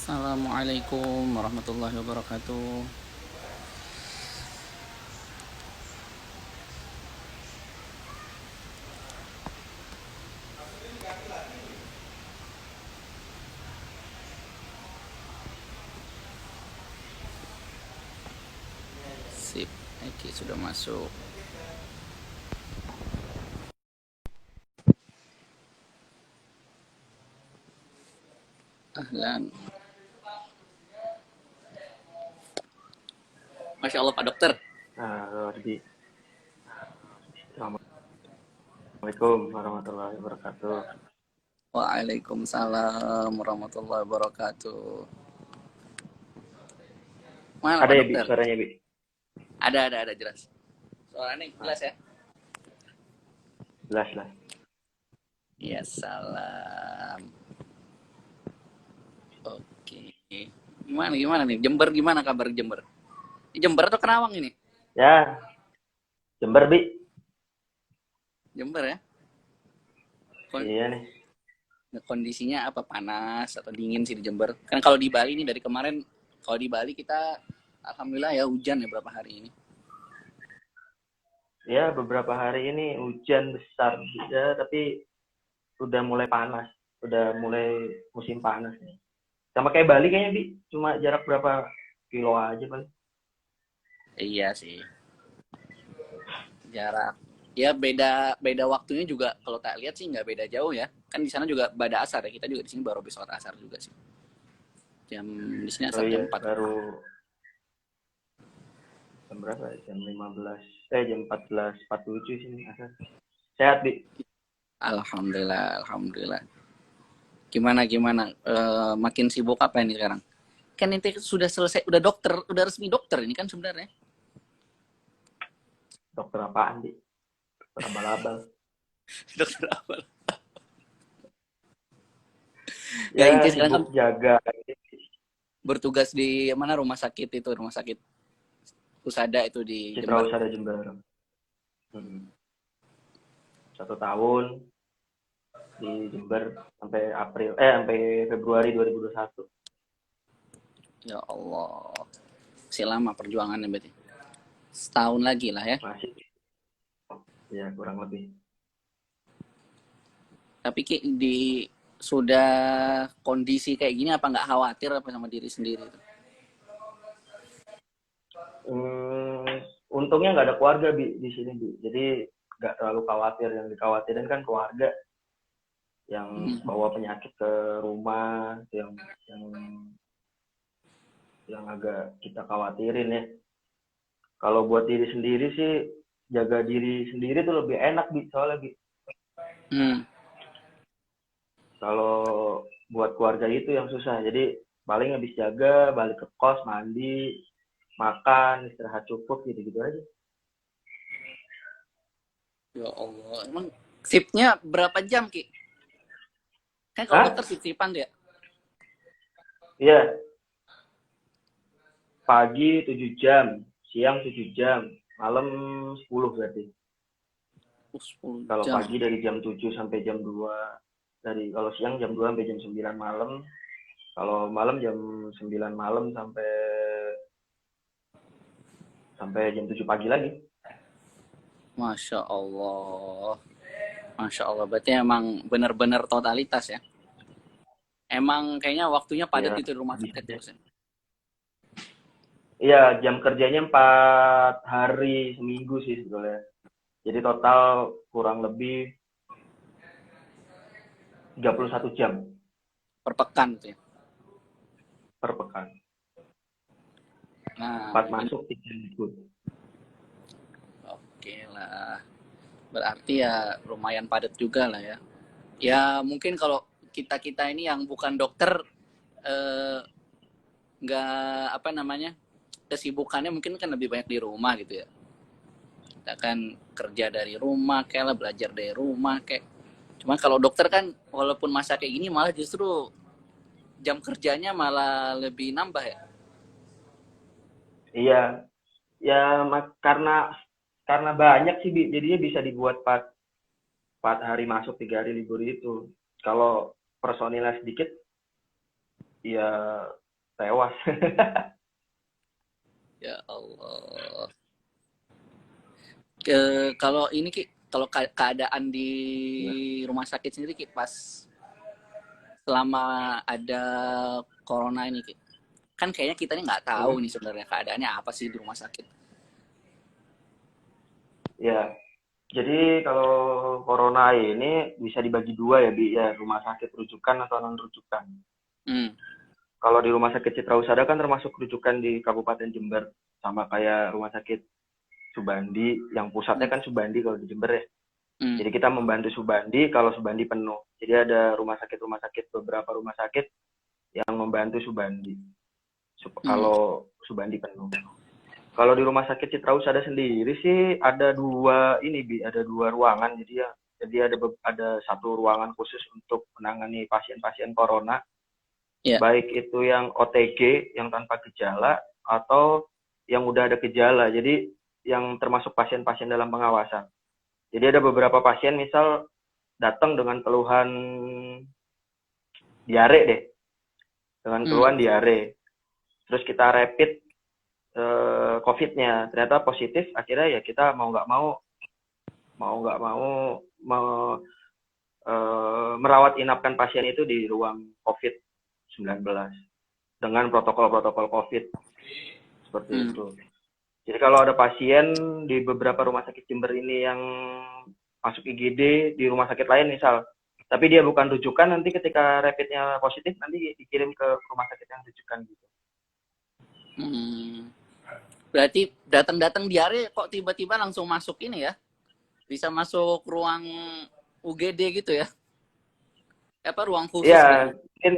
Assalamualaikum warahmatullahi wabarakatuh. Sip, Eki sudah masuk. Ahlan. Masya Allah Pak Dokter. Halo Ardi, Assalamualaikum warahmatullahi wabarakatuh. Waalaikumsalam warahmatullahi wabarakatuh. Mana Ada Pak ya Bi, Dokter? suaranya Bi? Ada jelas. Suaranya Nah, jelas ya? jelas lah. Ya salam. Oke. Gimana nih? Jember gimana kabar Jember? Jember atau Kerawang ini? Ya, Jember Bi. Jember ya? Iya nih. Kondisinya apa, panas atau dingin sih di Jember? Kan kalau di Bali nih dari kemarin, kalau di Bali kita alhamdulillah ya hujan ya berapa hari ini. Ya, beberapa hari ini hujan besar ya, tapi udah mulai panas. Udah mulai musim panas nih. Sama kayak Bali kayaknya Bi, cuma jarak berapa kilo aja paling. Iya sih, jarak. Ya beda beda waktunya juga kalau tak lihat sih nggak beda jauh ya. Kan di sana juga pada asar ya. Kita juga di sini baru habis sholat asar juga sih. Jam di sini Oh asar iya, jam 4. baru jam berapa ya? Jam 15, jam 14.47 sini. Sehat Bi. Alhamdulillah. Gimana? Makin sibuk apa ini sekarang? Kan ini sudah selesai, udah dokter, udah resmi dokter ini kan sebenarnya. Dokter apaan Bi? Dokter abal-abal. Dokter apa? Gak Ya, inti sekarang kan sibuk jaga. bertugas di mana, rumah sakit itu, rumah sakit Husada itu di Citra Jember. Usaha Jember. 1 tahun di Jember sampai Februari 2021. Ya Allah, masih lama perjuangannya berarti. Setahun lagi lah ya. Masih ya kurang lebih. Tapi Ki, di sudah kondisi kayak gini apa nggak khawatir apa sama diri sendiri itu? Hmm, untungnya nggak ada keluarga di sini Bi. Jadi nggak terlalu khawatir. Yang dikhawatirin kan keluarga yang Hmm. bawa penyakit ke rumah, yang yang agak kita khawatirin ya. Kalau buat diri sendiri sih jaga diri sendiri tuh lebih enak Bi, soalnya Bi. Hmm. Kalau buat keluarga itu yang susah. Jadi paling habis jaga, balik ke kos, mandi, makan, istirahat cukup gitu-gitu aja. Ya Allah, emang shiftnya berapa jam Ki? Kan kalau Hah? dokter shift-shiftan dia. Iya, pagi 7 jam, siang 7 jam, malam 10 berarti. 10 Kalau jam. pagi dari jam 7 sampai jam 2, kalau siang jam 2 sampai jam 9 malam, kalau malam jam 9 malam sampai sampai jam 7 pagi lagi. Masya Allah. Masya Allah, berarti emang benar-benar totalitas ya. Emang kayaknya waktunya padat Iya, gitu di rumah bisa sakit deh. terus ya. Iya, jam kerjanya 4 hari seminggu sih sebetulnya. Jadi total kurang lebih 31 jam Per pekan gitu ya. per pekan. Nah, 4 ini masuk, 3 libur. oke lah. Berarti ya lumayan padat juga lah ya. Ya mungkin kalau kita ini yang bukan dokter, eh, nggak apa namanya, kesibukannya mungkin kan lebih banyak di rumah gitu ya. Kita kan kerja dari rumah kayak lah, belajar dari rumah kayak. Cuman kalau dokter kan walaupun masa kayak gini malah justru jam kerjanya malah lebih nambah ya. Iya, ya karena banyak sih jadinya bisa dibuat 4 hari masuk 3 hari libur itu. Kalau personilnya sedikit ya tewas. Ya Allah. Kalau ini Ki, kalau keadaan di rumah sakit sendiri Ki, pas selama ada corona ini Ki, kan kayaknya kita ini nggak tahu nih sebenarnya keadaannya apa sih di rumah sakit. Ya, jadi kalau corona ini bisa dibagi dua ya, Bi, ya, rumah sakit rujukan atau non rujukan. Hmm. Kalau di rumah sakit Citra Husada kan termasuk rujukan di Kabupaten Jember, sama kayak rumah sakit Subandi, yang pusatnya Hmm. kan Subandi kalau di Jember ya. Hmm. Jadi kita membantu Subandi kalau Subandi penuh. Jadi ada beberapa rumah sakit yang membantu Subandi. Hmm. Kalau Subandi penuh. Kalau di rumah sakit Citra Husada sendiri sih ada ada dua ruangan. Jadi ada satu ruangan khusus untuk menangani pasien-pasien corona, Ya. baik itu yang OTG yang tanpa gejala atau yang udah ada gejala. Jadi yang termasuk pasien-pasien dalam pengawasan. Jadi ada beberapa pasien misal datang dengan keluhan diare deh, dengan Hmm. keluhan diare. Terus kita rapid COVID-nya ternyata positif, akhirnya ya kita mau nggak mau merawat inapkan pasien itu di ruang COVID-19 dengan protokol-protokol COVID seperti Hmm. itu. Jadi kalau ada pasien di beberapa rumah sakit Jember ini yang masuk IGD di rumah sakit lain misal, tapi dia bukan rujukan, nanti ketika rapidnya positif nanti dikirim ke rumah sakit yang rujukan gitu. Hmm. Berarti datang-datang diare kok tiba-tiba langsung masuk ini ya? Bisa masuk ruang UGD gitu ya? Apa ruang khusus gitu? Iya, mungkin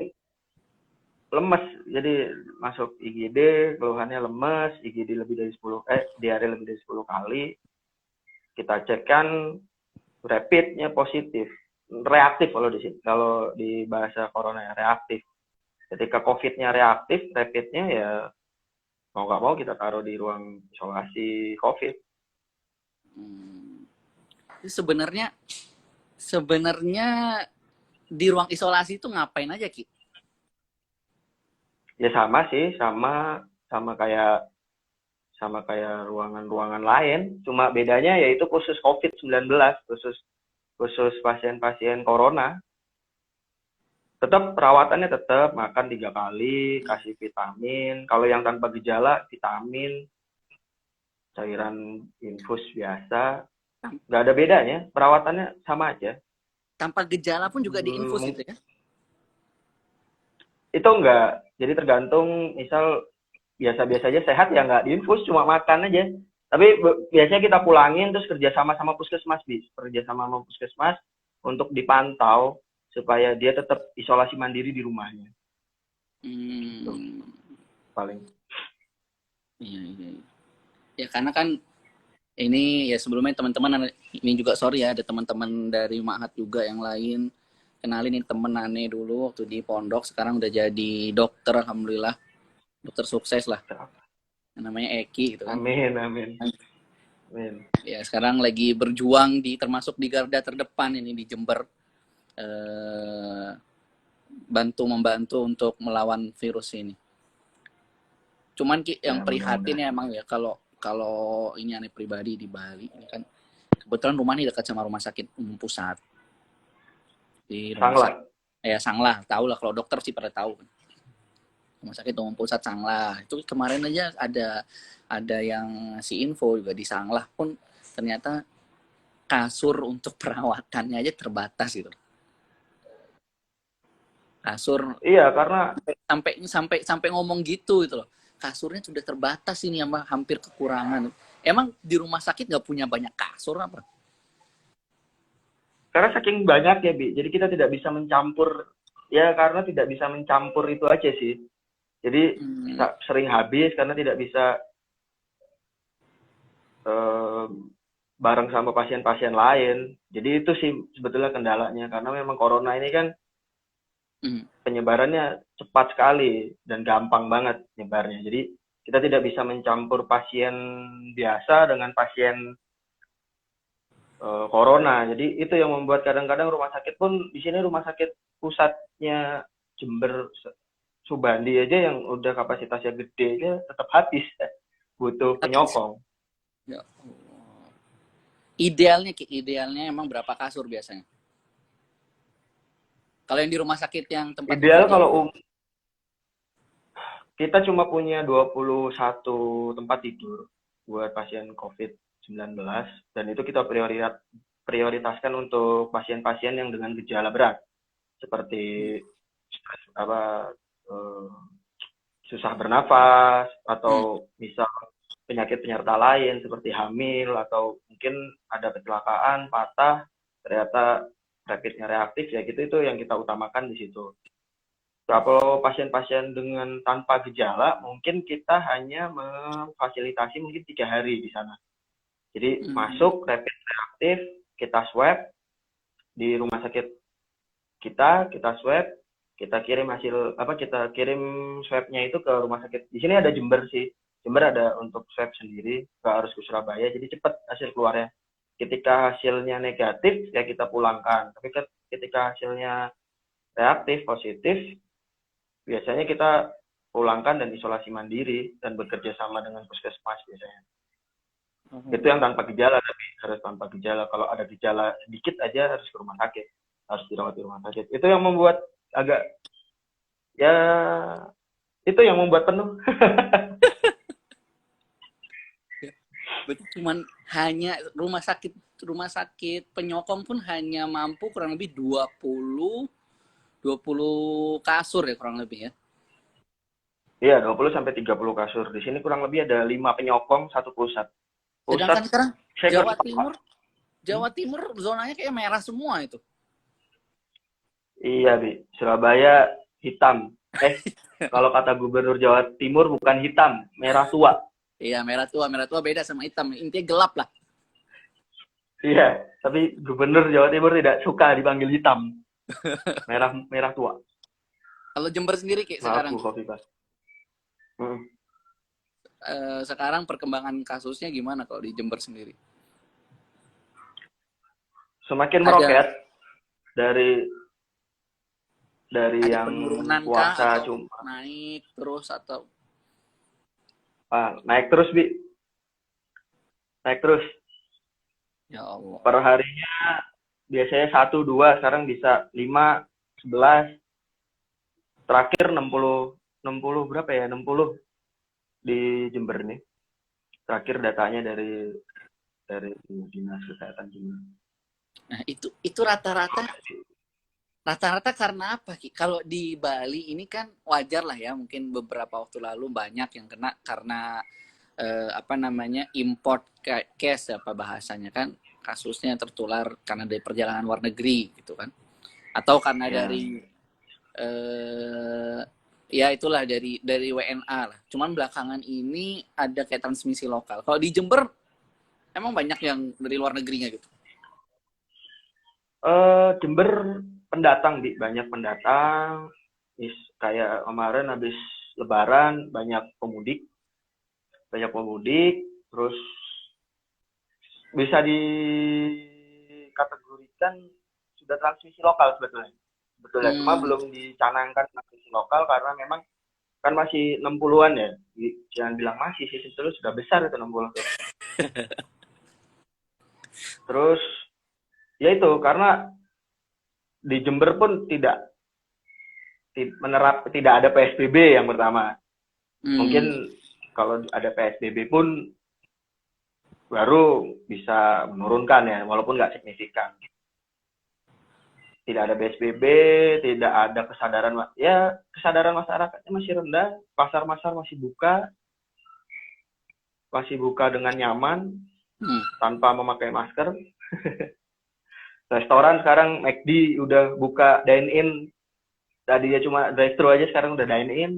lemes, jadi masuk IGD, keluhannya lemes, IGD lebih dari 10, diare lebih dari 10 kali, kita cekkan rapidnya positif, reaktif kalau di bahasa corona ya, reaktif. Ketika COVID-nya reaktif, rapidnya ya mau nggak mau kita taruh di ruang isolasi COVID. Hmm. Sebenarnya sebenarnya di ruang isolasi itu ngapain aja Ki? Ya sama sih, sama kayak ruangan-ruangan lain, cuma bedanya yaitu khusus COVID-19, khusus pasien-pasien corona. Tetap perawatannya, tetap makan 3 kali, kasih vitamin. Kalau yang tanpa gejala, vitamin, cairan infus biasa, nggak ada bedanya. Perawatannya sama aja. Tanpa gejala pun juga diinfus Hmm, itu ya? itu enggak. Jadi tergantung, misal biasa-biasa aja sehat ya nggak diinfus, cuma makan aja. Tapi biasanya kita pulangin terus kerjasama sama puskesmas, kerjasama sama puskesmas untuk dipantau supaya dia tetap isolasi mandiri di rumahnya. Itu Hmm. paling. Iya, iya, iya. Ya karena kan ini ya sebelumnya teman-teman ini juga sorry ya ada teman-teman dari Mahat juga yang lain kenalin ini temen Ane dulu waktu di pondok sekarang udah jadi dokter alhamdulillah dokter sukses lah namanya Eki gitu kan Amin, amin, amin. ya sekarang lagi berjuang di termasuk di garda terdepan ini di Jember eh, membantu untuk melawan virus ini cuman yang Ya prihatin ya mudah-mudahan. emang ya kalau kalau ini aneh pribadi di Bali ini kan kebetulan rumah ini dekat sama rumah sakit umum pusat di rumah Sanglah. sakit Sanglah tahu lah kalau dokter sih pada tahu rumah sakit umum pusat Sanglah itu kemarin aja ada yang ngasih info juga di Sanglah pun ternyata kasur untuk perawatannya aja terbatas gitu kasur Iya, karena sampai sampai sampai ngomong gitu gitu loh kasurnya sudah terbatas ini sama hampir kekurangan emang di rumah sakit nggak punya banyak kasur apa saking banyak ya, Bi. Jadi kita tidak bisa mencampur, ya karena tidak bisa mencampur itu aja sih. Jadi hmm, sering habis karena tidak bisa eh, bareng sama pasien-pasien lain. Jadi itu sih sebetulnya kendalanya, karena memang corona ini kan hmm, penyebarannya cepat sekali dan gampang banget nyebarnya. Jadi kita tidak bisa mencampur pasien biasa dengan pasien corona. Jadi itu yang membuat kadang-kadang rumah sakit pun di sini rumah sakit pusatnya Jember Subandi aja yang udah kapasitasnya gede aja tetap habis ya. Butuh penyokong. Ya Allah. Idealnya Ki, idealnya emang berapa kasur biasanya? Kalau yang di rumah sakit yang tempat lu Ideal kerja? kalau kita cuma punya 21 tempat tidur buat pasien COVID-19 dan itu kita prioritaskan untuk pasien-pasien yang dengan gejala berat seperti apa eh, susah bernafas Hmm. atau misal penyakit penyerta lain seperti hamil atau mungkin ada kecelakaan patah ternyata rapidnya reaktif ya gitu itu yang kita utamakan di situ. Kalau pasien-pasien dengan tanpa gejala mungkin kita hanya memfasilitasi mungkin 3 hari di sana. Jadi Hmm. masuk rapid reaktif kita swab di rumah sakit kita swab, kita kirim hasil apa kita kirim swabnya itu ke rumah sakit. Di sini ada Jember sih. Jember ada untuk swab sendiri, nggak harus ke Surabaya. Jadi cepat hasil keluarnya. Ketika hasilnya negatif ya kita pulangkan. Tapi ketika hasilnya reaktif positif, biasanya kita pulangkan dan isolasi mandiri dan bekerja sama dengan puskesmas biasanya. Itu yang Oh. tanpa gejala tapi harus tanpa gejala. Kalau ada gejala sedikit aja harus ke rumah sakit, harus dirawat di rumah sakit. Itu yang membuat agak ya itu yang membuat penuh. Ya. Berarti cuman hanya rumah sakit penyokong pun hanya mampu kurang lebih 20 kasur ya kurang lebih ya. Iya, 20 sampai 30 kasur. Di sini kurang lebih ada 5 penyokong, satu pusat. Pusat Sedangkan sekarang saya kurang Jawa tahu. Timur, Hmm? Jawa Timur zonanya kayak merah semua itu. Iya, Bi. Surabaya hitam. Kalau kata Gubernur Jawa Timur bukan hitam, merah tua. Iya, merah tua beda sama hitam. Intinya gelap lah. Iya, tapi Gubernur Jawa Timur tidak suka dipanggil hitam. Merah merah tua. Kalau Jember sendiri kayak Maaf sekarang, Bu Khofifah. Hmm. sekarang perkembangan kasusnya gimana kalau di Jember sendiri? Semakin Ada meroket dari ada yang penurunan kah puasa atau cuma naik terus atau naik terus Bi, naik terus ya Allah. per harinya biasanya 1 2 sekarang bisa 5 11 terakhir 60 berapa ya 60 di Jember nih terakhir datanya dari dinas kesehatan Jember. Nah, itu rata-rata karena apa Ki? Kalau di Bali ini kan wajar lah ya, mungkin beberapa waktu lalu banyak yang kena karena apa namanya import case apa bahasanya kan kasusnya tertular karena dari perjalanan luar negeri gitu kan atau karena Ya, dari ya itulah dari WNA lah. Cuman belakangan ini ada kayak transmisi lokal. Kalau di Jember emang banyak yang dari luar negerinya gitu. Jember pendatang Bi, banyak pendatang. Kayak kemarin habis Lebaran banyak pemudik, terus bisa dikategorikan sudah transmisi lokal sebetulnya. Sebetulnya cuma Hmm, belum dicanangkan transmisi lokal karena memang kan masih 60-an ya. Jangan bilang masih sih, sebetulnya sudah besar itu 60 tuh. Terus ya itu karena di Jember pun tidak ada PSBB yang pertama. hmm, Mungkin kalau ada PSBB pun baru bisa menurunkan ya, walaupun nggak signifikan. Tidak ada PSBB, tidak ada kesadaran masyarakatnya masih rendah, pasar-pasar masih buka dengan nyaman hmm. tanpa memakai masker. Restoran sekarang McD udah buka dine in, tadinya cuma drive thru aja sekarang udah dine in.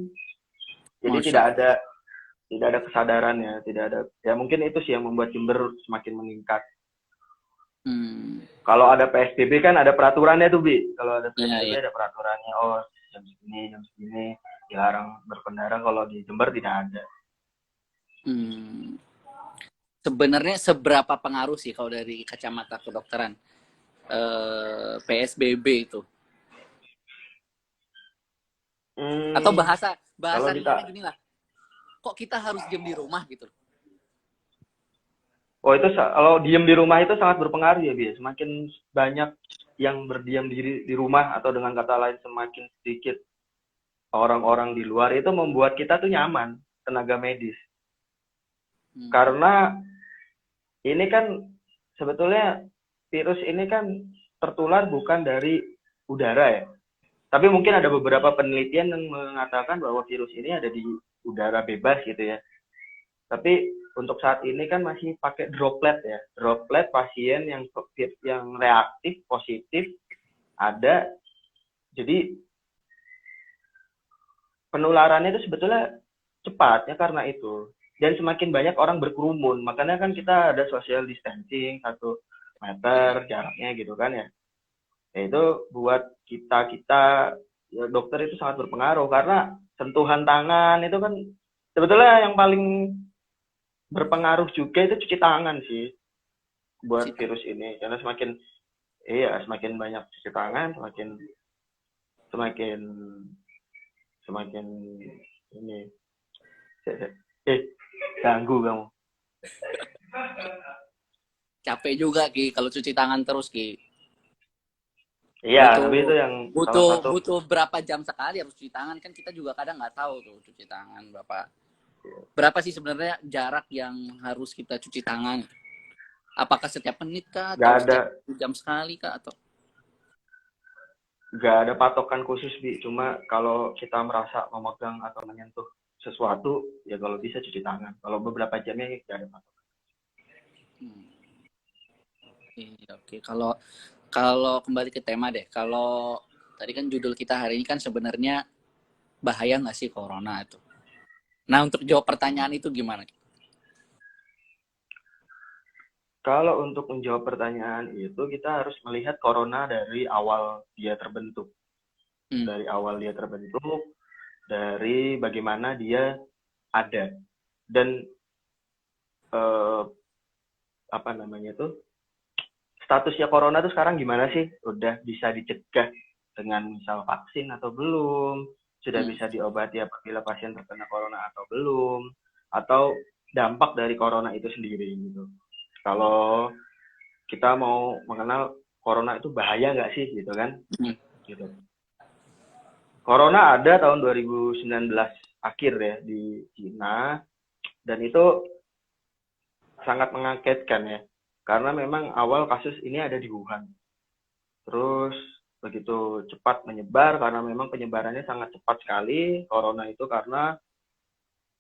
Jadi Masya tidak ada kesadaran ya, tidak ada ya mungkin itu sih yang membuat Jember semakin meningkat. hmm. Kalau ada PSBB kan ada peraturannya tuh Bi. Kalau ada Iya, PSBB iya. ada peraturannya. Oh jam segini dilarang berkendara. Kalau di Jember tidak ada. Hmm. Sebenarnya seberapa pengaruh sih kalau dari kacamata kedokteran PSBB itu? Atau Hmm, bahasa kalau bahasa ringannya kita, gini lah, kok kita harus diam di rumah gitu. oh itu kalau diem di rumah itu sangat berpengaruh ya, Bi. Semakin banyak yang berdiam diri di rumah atau dengan kata lain semakin sedikit orang-orang di luar itu membuat kita tuh nyaman tenaga medis. Hmm. Karena ini kan sebetulnya virus ini kan tertular bukan dari udara ya. Tapi mungkin ada beberapa penelitian yang mengatakan bahwa virus ini ada di udara bebas gitu ya. Tapi untuk saat ini kan masih pakai droplet ya. Droplet pasien yang reaktif positif ada. Jadi penularannya itu sebetulnya cepat ya karena itu. Dan semakin banyak orang berkerumun, makanya kan kita ada social distancing 1 meter jaraknya gitu kan ya. Ya itu buat kita ya dokter itu sangat berpengaruh karena sentuhan tangan itu kan sebetulnya yang paling berpengaruh juga itu cuci tangan sih buat Cita. virus ini karena semakin banyak cuci tangan semakin semakin ini eh ganggu kamu. Capek juga Ki kalau cuci tangan terus Ki. Iya Butuh tapi itu yang salah butuh satu. butuh berapa jam sekali harus cuci tangan, kan kita juga kadang nggak tahu tuh cuci tangan berapa berapa sih sebenarnya jarak yang harus kita cuci tangan. Apakah setiap menit kah nggak atau ada setiap jam sekali kah atau nggak ada patokan khusus Bi, cuma kalau kita merasa memegang atau menyentuh sesuatu ya kalau bisa cuci tangan, kalau beberapa jamnya nggak ada patokan. hmm. Iya, oke. Kalau kalau kembali ke tema deh, kalau tadi kan judul kita hari ini kan sebenarnya bahaya nggak sih corona itu. Nah untuk jawab pertanyaan itu gimana? Kalau untuk menjawab pertanyaan itu kita harus melihat corona dari awal dia terbentuk, Hmm. dari awal dia terbentuk, dari bagaimana dia ada dan eh, apa namanya tuh statusnya corona tuh sekarang gimana sih? Udah bisa dicegah dengan misal vaksin atau belum? Sudah Hmm. bisa diobati apabila pasien terkena corona atau belum? Atau dampak dari corona itu sendiri gitu. Kalau kita mau mengenal corona itu bahaya nggak sih gitu kan? Hmm. Gitu. Corona ada tahun 2019 akhir ya di Cina dan itu sangat mengagetkan ya. Karena memang awal kasus ini ada di Wuhan. Terus begitu cepat menyebar karena memang penyebarannya sangat cepat sekali corona itu karena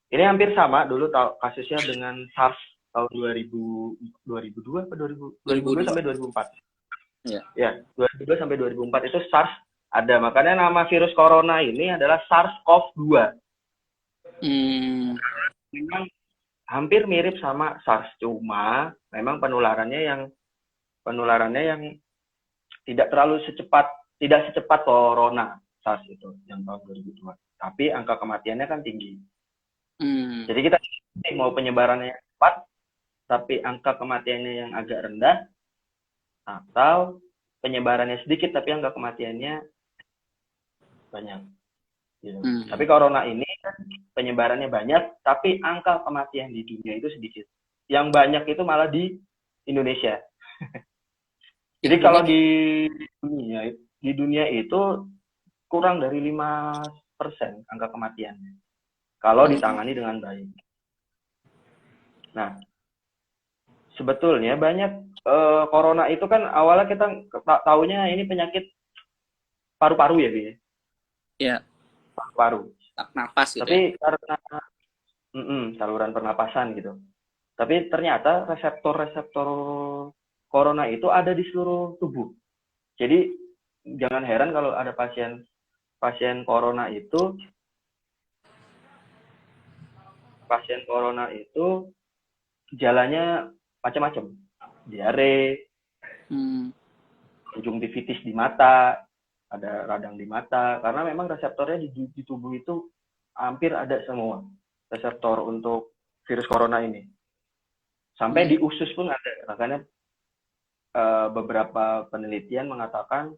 ini hampir sama dulu kasusnya dengan SARS tahun 2002 apa 2002 2002. sampai 2004. Ya. Ya, 2002 sampai 2004 itu SARS ada. Makanya nama virus corona ini adalah SARS-CoV-2. Hmm. Memang hampir mirip sama SARS, cuma memang penularannya yang tidak secepat corona SARS itu yang tahun 2002. Tapi angka kematiannya kan tinggi. Hmm. Jadi kita mau penyebarannya cepat, tapi angka kematiannya yang agak rendah, atau penyebarannya sedikit tapi angka kematiannya banyak. Gitu. Tapi Hmm. corona ini kan penyebarannya banyak, tapi angka kematian di dunia itu sedikit. Yang banyak itu malah di Indonesia. Jadi Yang kalau banyak. di dunia itu kurang dari 5% angka kematiannya. Kalau Hmm. ditangani dengan baik. Nah, sebetulnya banyak corona itu kan awalnya kita taunya ini penyakit paru-paru ya, Bi. Ya, Paru. tak napas gitu ya. Tapi karena saluran pernapasan gitu. Tapi ternyata reseptor-reseptor corona itu ada di seluruh tubuh. Jadi jangan heran kalau ada pasien pasien corona itu pasien corona itu gejalanya macam-macam. Diare, Hmm. konjungtivitis di mata, ada radang di mata, karena memang reseptornya di tubuh itu hampir ada semua reseptor untuk virus corona ini. Sampai Hmm. di usus pun ada. Makanya beberapa penelitian mengatakan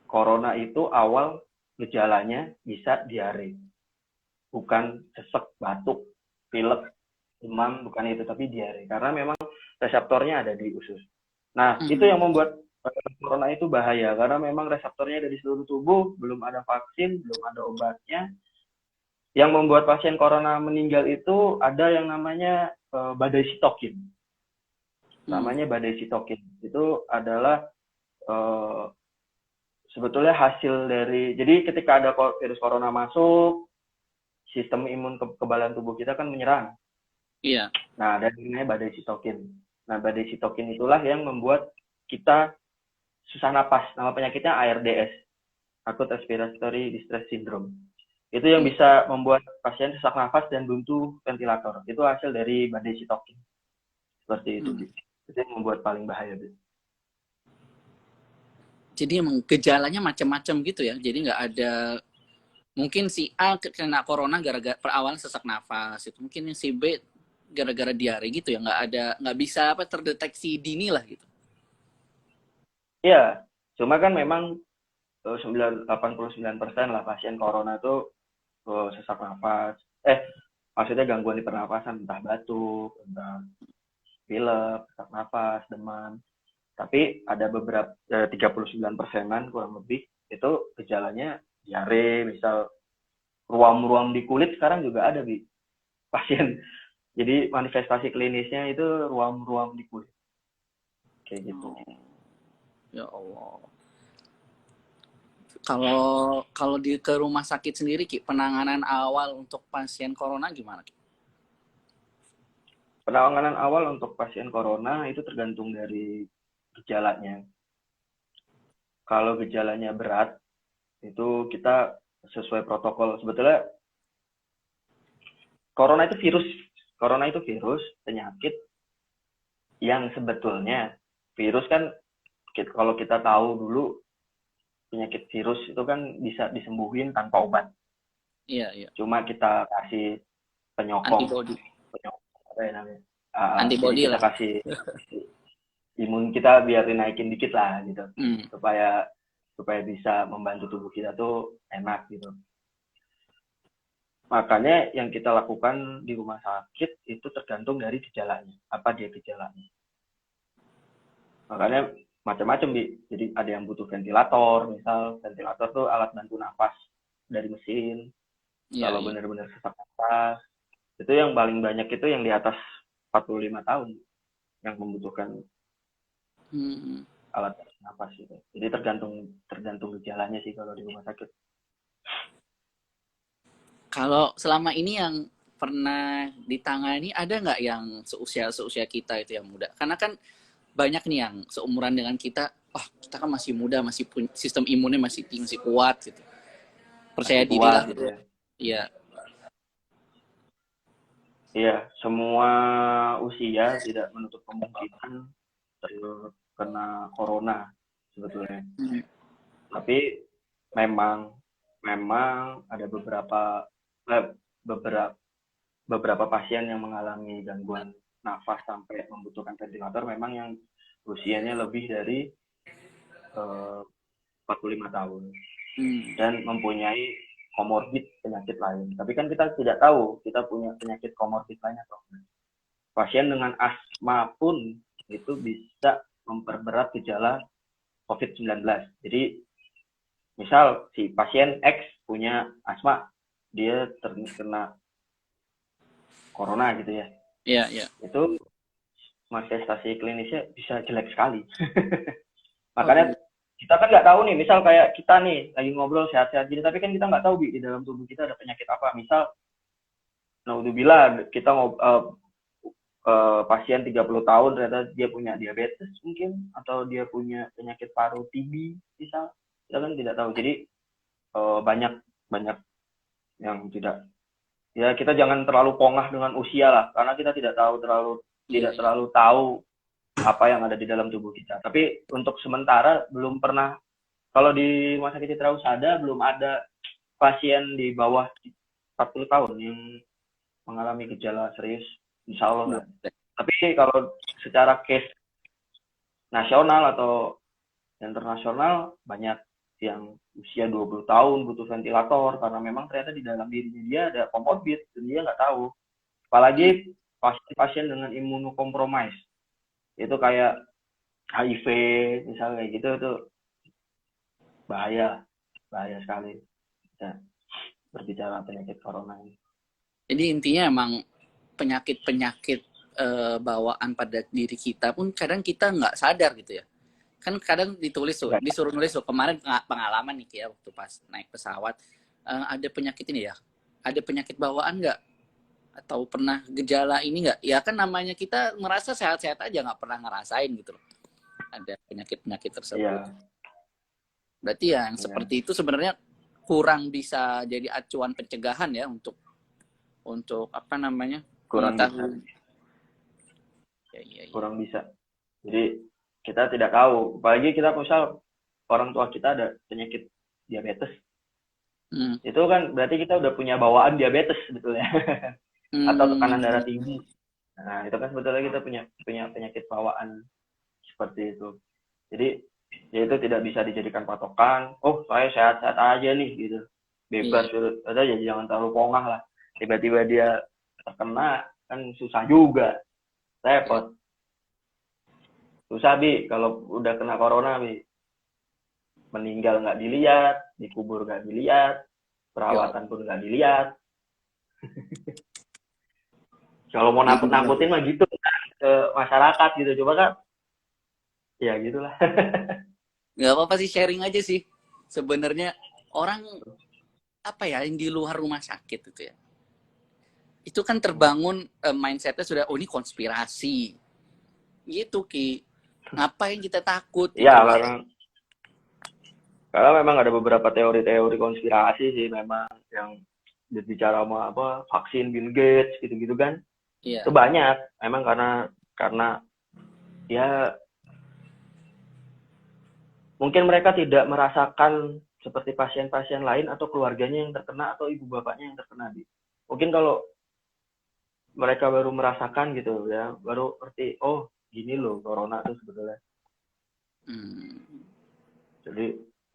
corona itu awal gejalanya bisa diare, bukan sesek, batuk, pilek, demam, bukan itu, tapi diare. Karena memang reseptornya ada di usus. Nah, itu yang membuat corona itu bahaya, karena memang reseptornya ada di seluruh tubuh, belum ada vaksin, belum ada obatnya. Yang membuat pasien corona meninggal itu ada yang namanya badai sitokin. Namanya badai sitokin. Itu adalah sebetulnya hasil dari, jadi ketika ada virus corona masuk, sistem imun kekebalan tubuh kita kan menyerang. Iya. Nah, ada yang namanya badai sitokin. Nah, badai sitokin itulah yang membuat kita susah napas. Nama penyakitnya ARDS, Acute Respiratory Distress Syndrome. Itu yang bisa membuat pasien sesak nafas dan buntu ventilator. Itu hasil dari badai sitokin. Seperti itu. Itu yang membuat paling bahaya. Jadi emang gejalanya macam-macam gitu ya. Jadi nggak ada, mungkin si A kena corona gara-gara awalnya sesak nafas, itu mungkin si B gara-gara diare gitu ya. Nggak bisa terdeteksi dini lah gitu. Iya, cuma kan memang 89% lah pasien corona itu sesak nafas. Maksudnya gangguan di pernapasan, entah batuk, entah pilek, sesak nafas, demam. Tapi ada beberapa 39%-an kurang lebih itu gejalanya diare, misal ruam-ruam di kulit sekarang juga ada di pasien. Jadi manifestasi klinisnya itu ruam-ruam di kulit. Kayak gitu. Ya Allah. Kalau ke rumah sakit sendiri, Ki, penanganan awal untuk pasien corona gimana, Ki? Penanganan awal untuk pasien corona itu tergantung dari gejalanya. Kalau gejalanya berat, itu kita sesuai protokol. Sebetulnya corona itu virus penyakit yang sebetulnya virus kan, kalau kita tahu dulu penyakit virus itu kan bisa disembuhin tanpa obat. Iya. Cuma kita kasih penyokong. Antibody. Apa ya namanya? Jadi Antibody kita lah. kasih imun kita biar dinaikin dikit lah gitu. Supaya bisa membantu tubuh kita tuh enak gitu. Makanya yang kita lakukan di rumah sakit itu tergantung dari gejalanya. Apa dia gejalanya. Makanya macam-macam, Bi. Jadi ada yang butuh ventilator, misal ventilator tuh alat bantu nafas dari mesin. Kalau benar-benar sesak nafas, itu yang paling banyak itu yang di atas 45 tahun yang membutuhkan alat bantu nafas gitu. Jadi tergantung gejalanya sih kalau di rumah sakit. Kalau selama ini yang pernah ditangani, ada nggak yang seusia kita itu yang muda? Karena kan banyak nih yang seumuran dengan kita, kita kan masih muda, masih punya sistem imunnya masih kuat gitu. Percaya diri lah gitu. Iya. Iya, semua usia tidak menutup kemungkinan terkena corona sebetulnya. Tapi memang ada beberapa pasien yang mengalami gangguan nafas sampai membutuhkan ventilator, memang yang usianya lebih dari 45 tahun dan mempunyai komorbid penyakit lain. Tapi kan kita tidak tahu kita punya penyakit komorbid lain atau enggak. Pasien dengan asma pun itu bisa memperberat gejala COVID-19. Jadi misal si pasien X punya asma, dia terkena corona gitu ya. Iya. Itu manifestasi klinisnya bisa jelek sekali. Makanya kita kan nggak tahu nih, misal kayak kita nih lagi ngobrol sehat-sehat gini, tapi kan kita nggak tahu di dalam tubuh kita ada penyakit apa. Misal, naudzubillah kita pasien 30 tahun ternyata dia punya diabetes mungkin, atau dia punya penyakit paru TB misal, kita kan tidak tahu. Jadi banyak yang tidak, ya kita jangan terlalu pongah dengan usia lah, karena kita tidak terlalu tahu apa yang ada di dalam tubuh kita. Tapi untuk sementara belum pernah, kalau di Rumah Sakit Citra Husada belum ada pasien di bawah 40 tahun yang mengalami gejala serius, insya Allah. Tapi kalau secara case nasional atau internasional banyak yang usia 20 tahun butuh ventilator karena memang ternyata di dalam dirinya dia ada komorbid dan dia nggak tahu. Apalagi pasien-pasien dengan imunokompromis. Itu kayak HIV misalnya kayak gitu itu bahaya, bahaya sekali. Ya, berbicara penyakit corona ini. Jadi intinya emang penyakit-penyakit bawaan pada diri kita pun kadang kita nggak sadar gitu ya. Kan kadang ditulis tuh, Nggak, disuruh nulis tuh kemarin pengalaman nih ya waktu pas naik pesawat, ada penyakit ini ya, ada penyakit bawaan nggak, atau pernah gejala ini nggak, ya kan namanya kita merasa sehat-sehat aja nggak pernah ngerasain gitu loh ada penyakit-penyakit tersebut. iya, Berarti ya yang iya. seperti itu sebenarnya kurang bisa jadi acuan pencegahan ya untuk apa namanya Kurang bisa, mengetahui. Ya, ya, ya. kurang bisa. Jadi kita tidak tahu, apalagi kita misal orang tua kita ada penyakit diabetes, itu kan berarti kita udah punya bawaan diabetes sebetulnya, atau tekanan darah tinggi. Nah, itu kan sebetulnya kita punya penyakit bawaan seperti itu. Jadi ya itu tidak bisa dijadikan patokan. Oh, saya sehat-sehat aja nih gitu. Bebas gitu. Atau ya jangan terlalu pongah lah. Tiba-tiba dia terkena kan susah juga. Repot. Susah Bi kalau udah kena corona Bi. Meninggal nggak dilihat, dikubur nggak dilihat, Ya, perawatan pun nggak dilihat. Kalau mau nakut-nakutin mah gitu ke masyarakat gitu. Coba kan ya gitulah. nggak apa-apa sih, sharing aja sih. Sebenarnya orang apa ya yang di luar rumah sakit itu ya, itu kan terbangun mindsetnya sudah, oh ini konspirasi gitu Ki, ngapain kita takut gitu Ya loh. karena memang ada beberapa teori-teori konspirasi sih memang yang berbicara sama apa vaksin Bill Gates gitu-gitu kan. Itu Iya. banyak memang karena ya mungkin mereka tidak merasakan seperti pasien-pasien lain atau keluarganya yang terkena atau ibu bapaknya yang terkena. Mungkin kalau mereka baru merasakan gitu ya, baru ngerti, oh gini loh corona tuh sebetulnya. Jadi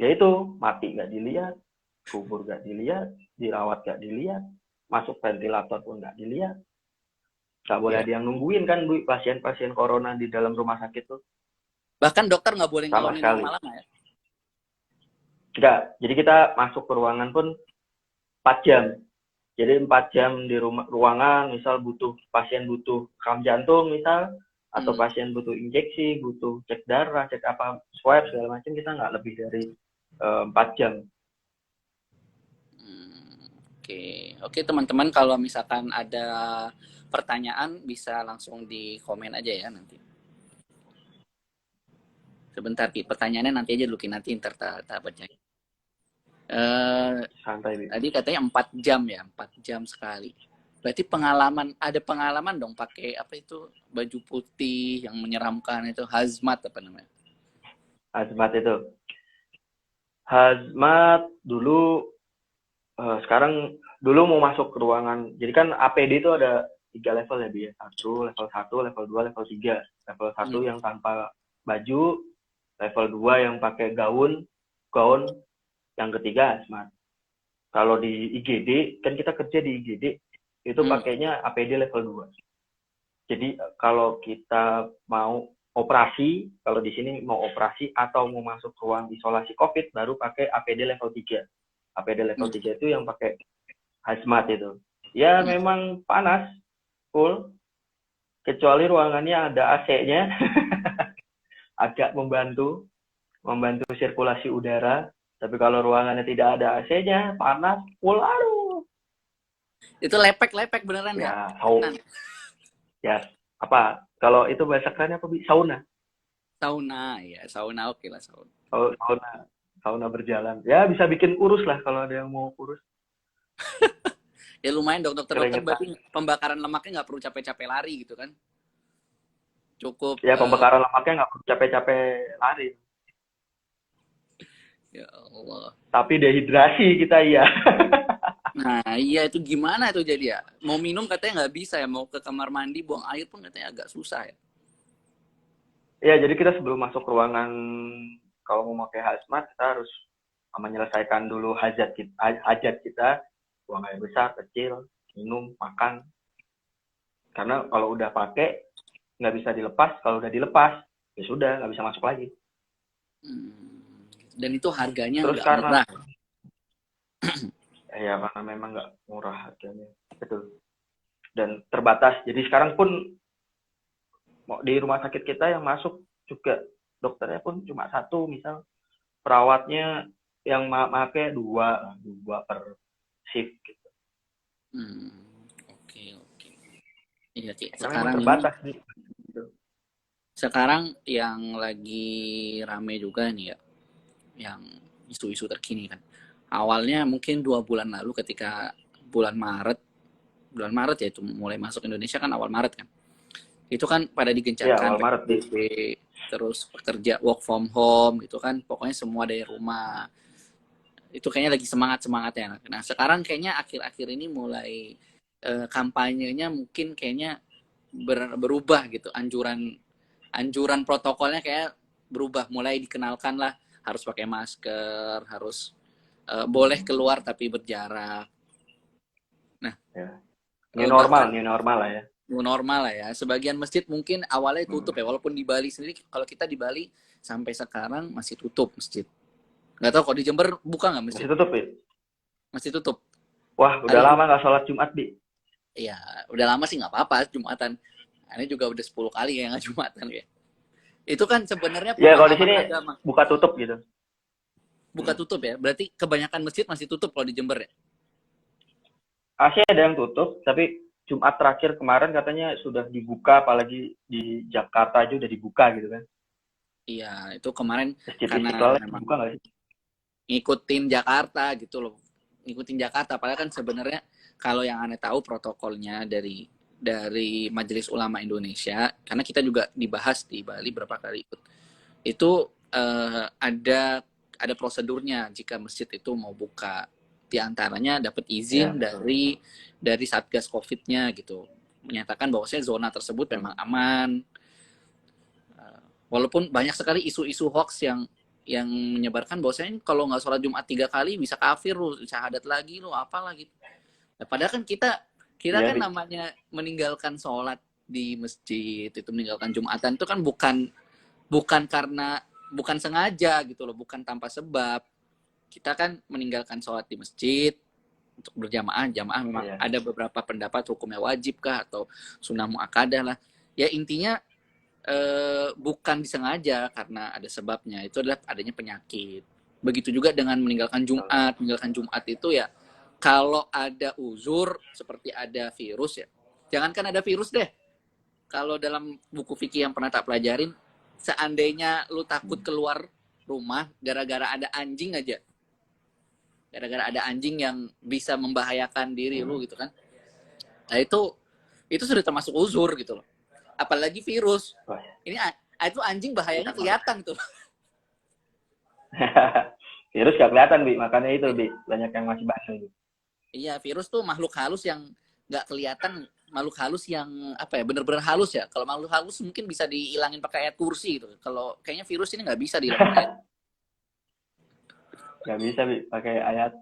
ya itu mati nggak dilihat, kubur nggak dilihat, dirawat nggak dilihat, masuk ventilator pun nggak dilihat. Nggak boleh Ya. ada yang nungguin kan Bu, pasien-pasien corona di dalam rumah sakit tuh. Bahkan dokter nggak boleh Sama ngelawanin sekali. lama-lama ya. Enggak. Jadi kita masuk ke ruangan pun 4 jam. Jadi 4 jam di ruangan, misal pasien butuh rekam jantung misal, atau pasien butuh injeksi, butuh cek darah, cek apa, swab segala macam, kita nggak lebih dari 4 jam. Oke, oke teman-teman, kalau misalkan ada pertanyaan bisa langsung di komen aja ya nanti. Sebentar Ki, pertanyaannya nanti aja dulu Ki, nanti ntar tak baca. Santai, Bi. Tadi katanya 4 jam ya, 4 jam sekali. Berarti ada pengalaman dong pakai apa itu baju putih yang menyeramkan itu, hazmat apa namanya? Hazmat itu. Hazmat dulu, sekarang dulu mau masuk ke ruangan, jadi kan APD itu ada 3 level ya, Bi. Level 1, level 2, level 3. Level 1 yang tanpa baju, level 2 yang pakai gaun, yang ketiga hazmat. Kalau di IGD, kan kita kerja di IGD, itu pakainya APD level 2. Jadi kalau kita mau operasi, kalau di sini mau operasi atau mau masuk ruang isolasi COVID, baru pakai APD level 3. APD level 3 itu yang pakai hazmat itu. Ya memang panas, full. Kecuali ruangannya ada AC-nya, agak membantu sirkulasi udara. Tapi kalau ruangannya tidak ada AC-nya, panas, full, aduh. Itu lepek-lepek beneran ya? Ya, ya, apa? Kalau itu bahasa kerennya apa, Bi? Sauna. Sauna, ya sauna, oke lah sauna. Sauna berjalan. Ya bisa bikin kurus lah kalau ada yang mau kurus. Ya lumayan dokter-dokter Keringetan. berarti pembakaran lemaknya nggak perlu capek-capek lari gitu kan? Cukup. Ya pembakaran lemaknya nggak perlu capek-capek lari. Ya Allah. Tapi dehidrasi kita iya. Nah iya itu gimana tuh jadi ya? Mau minum katanya nggak bisa ya, mau ke kamar mandi buang air pun katanya agak susah ya. Ya jadi kita sebelum masuk ruangan, kalau mau pakai hazmat kita harus menyelesaikan dulu hajat kita, buang air besar, kecil, minum, makan. Karena kalau udah pakai nggak bisa dilepas, kalau udah dilepas ya sudah nggak bisa masuk lagi. Dan itu harganya Terus nggak karena murah. ya karena memang nggak murah harganya, betul. Dan terbatas. Jadi sekarang pun di rumah sakit kita yang masuk juga dokternya pun cuma satu, misal perawatnya yang pakai dua per shift gitu. Oke, oke. Iya, Ci. Karena memang terbatas nih. Sekarang yang lagi rame juga nih ya, yang isu-isu terkini kan. Awalnya mungkin 2 bulan lalu ketika bulan Maret ya itu mulai masuk Indonesia kan awal Maret kan. Itu kan pada Ya, digencarkan awal Maret di. PSBB, terus pekerja work from home gitu kan, pokoknya semua dari rumah. Itu kayaknya lagi semangat-semangatnya. Nah, sekarang kayaknya akhir-akhir ini mulai kampanyenya mungkin kayaknya berubah gitu. Anjuran protokolnya kayak berubah, mulai dikenalkan lah harus pakai masker, harus boleh keluar tapi berjarak. Nah, Ya. New normal lah ya. New normal lah ya. Sebagian masjid mungkin awalnya tutup ya, walaupun di Bali sendiri, kalau kita di Bali sampai sekarang masih tutup masjid. Nggak tahu kalau di Jember buka nggak masjid? Masih tutup ya? Masih tutup. Wah, udah lama nggak sholat Jumat, Bi. Iya, udah lama sih nggak apa-apa Jumatan. Ini juga udah 10 kali ya nggak Jumatan ya. Itu kan sebenarnya Ya, kalau di pemahaman sini agama. buka tutup gitu. Buka tutup ya. Berarti kebanyakan masjid masih tutup kalau di Jember ya? Asia ada yang tutup, tapi Jumat terakhir kemarin katanya sudah dibuka, apalagi di Jakarta aja udah dibuka gitu kan. Iya, itu kemarin Masjid karena Istiqlal memang dibuka nggak sih? ngikutin Jakarta gitu loh. Ngikutin Jakarta. Padahal kan sebenarnya kalau yang aneh tahu protokolnya dari Majelis Ulama Indonesia, karena kita juga dibahas di Bali berapa kali ikut. Itu ada prosedurnya jika masjid itu mau buka. Di antaranya dapat izin dari Satgas Covid-nya gitu. Menyatakan bahwasanya zona tersebut memang aman. Walaupun banyak sekali isu-isu hoax yang menyebarkan bahwasanya kalau nggak sholat Jumat 3 kali bisa kafir lu, syahadat lagi lu, apalah gitu. Nah, padahal kan kita kan namanya meninggalkan sholat di masjid itu, meninggalkan Jumatan itu kan bukan sengaja gitu loh, bukan tanpa sebab. Kita kan meninggalkan sholat di masjid untuk jamaah memang ada beberapa pendapat hukumnya wajib kah atau sunnah muakkadah lah. Ya intinya bukan disengaja karena ada sebabnya, itu adalah adanya penyakit. Begitu juga dengan meninggalkan Jumat itu ya, kalau ada uzur seperti ada virus ya, jangankan ada virus deh, kalau dalam buku fikih yang pernah tak pelajarin, seandainya lu takut keluar rumah gara-gara ada anjing aja, gara-gara ada anjing yang bisa membahayakan diri lu gitu kan, nah itu sudah termasuk uzur gitu loh. Apalagi virus. Ini itu anjing bahayanya kelihatan tuh. Virus gak kelihatan, Bi. Makanya itu, Bi. Banyak yang masih bandel. Iya, virus tuh makhluk halus yang nggak kelihatan, makhluk halus yang apa ya, bener-bener halus ya. Kalau makhluk halus mungkin bisa dihilangin pakai ayat kursi gitu. Kalau kayaknya virus ini nggak bisa dihilangin. Nggak bisa, Bi. Pakai ayat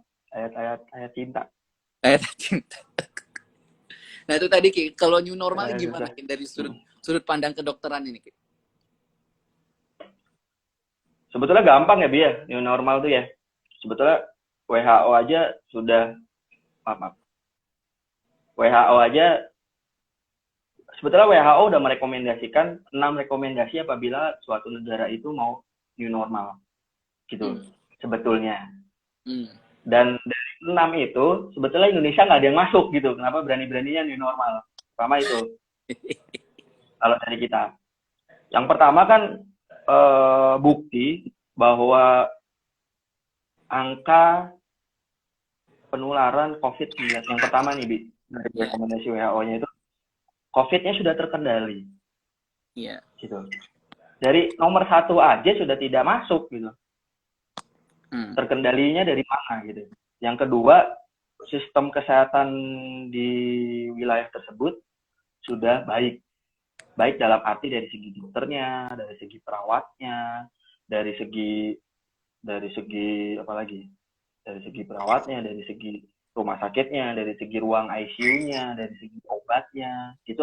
cinta. Ayat cinta. Nah itu tadi Ki, kalau new normal gimana Ki, dari sudut pandang kedokteran ini Ki? Sebetulnya gampang ya Bi ya, new normal tuh ya. Sebetulnya WHO aja sudah WHO aja sebetulnya WHO udah merekomendasikan 6 rekomendasi apabila suatu negara itu mau new normal gitu sebetulnya. Dan dari 6 itu sebetulnya Indonesia nggak ada yang masuk gitu. Kenapa berani-beraninya new normal? Pertama itu. Kalau dari kita. Yang pertama kan bukti bahwa angka penularan COVID-19 yang pertama nih, Bi, dari rekomendasi WHO-nya itu COVID-nya sudah terkendali. Iya. Gitu. Dari nomor 1 aja sudah tidak masuk gitu. Terkendalinya dari mana gitu. Yang kedua, sistem kesehatan di wilayah tersebut sudah baik. Baik dalam arti dari segi dokternya, dari segi perawatnya, dari segi dari segi apa lagi? Dari segi perawatnya, dari segi rumah sakitnya, dari segi ruang ICU-nya, dari segi obatnya, itu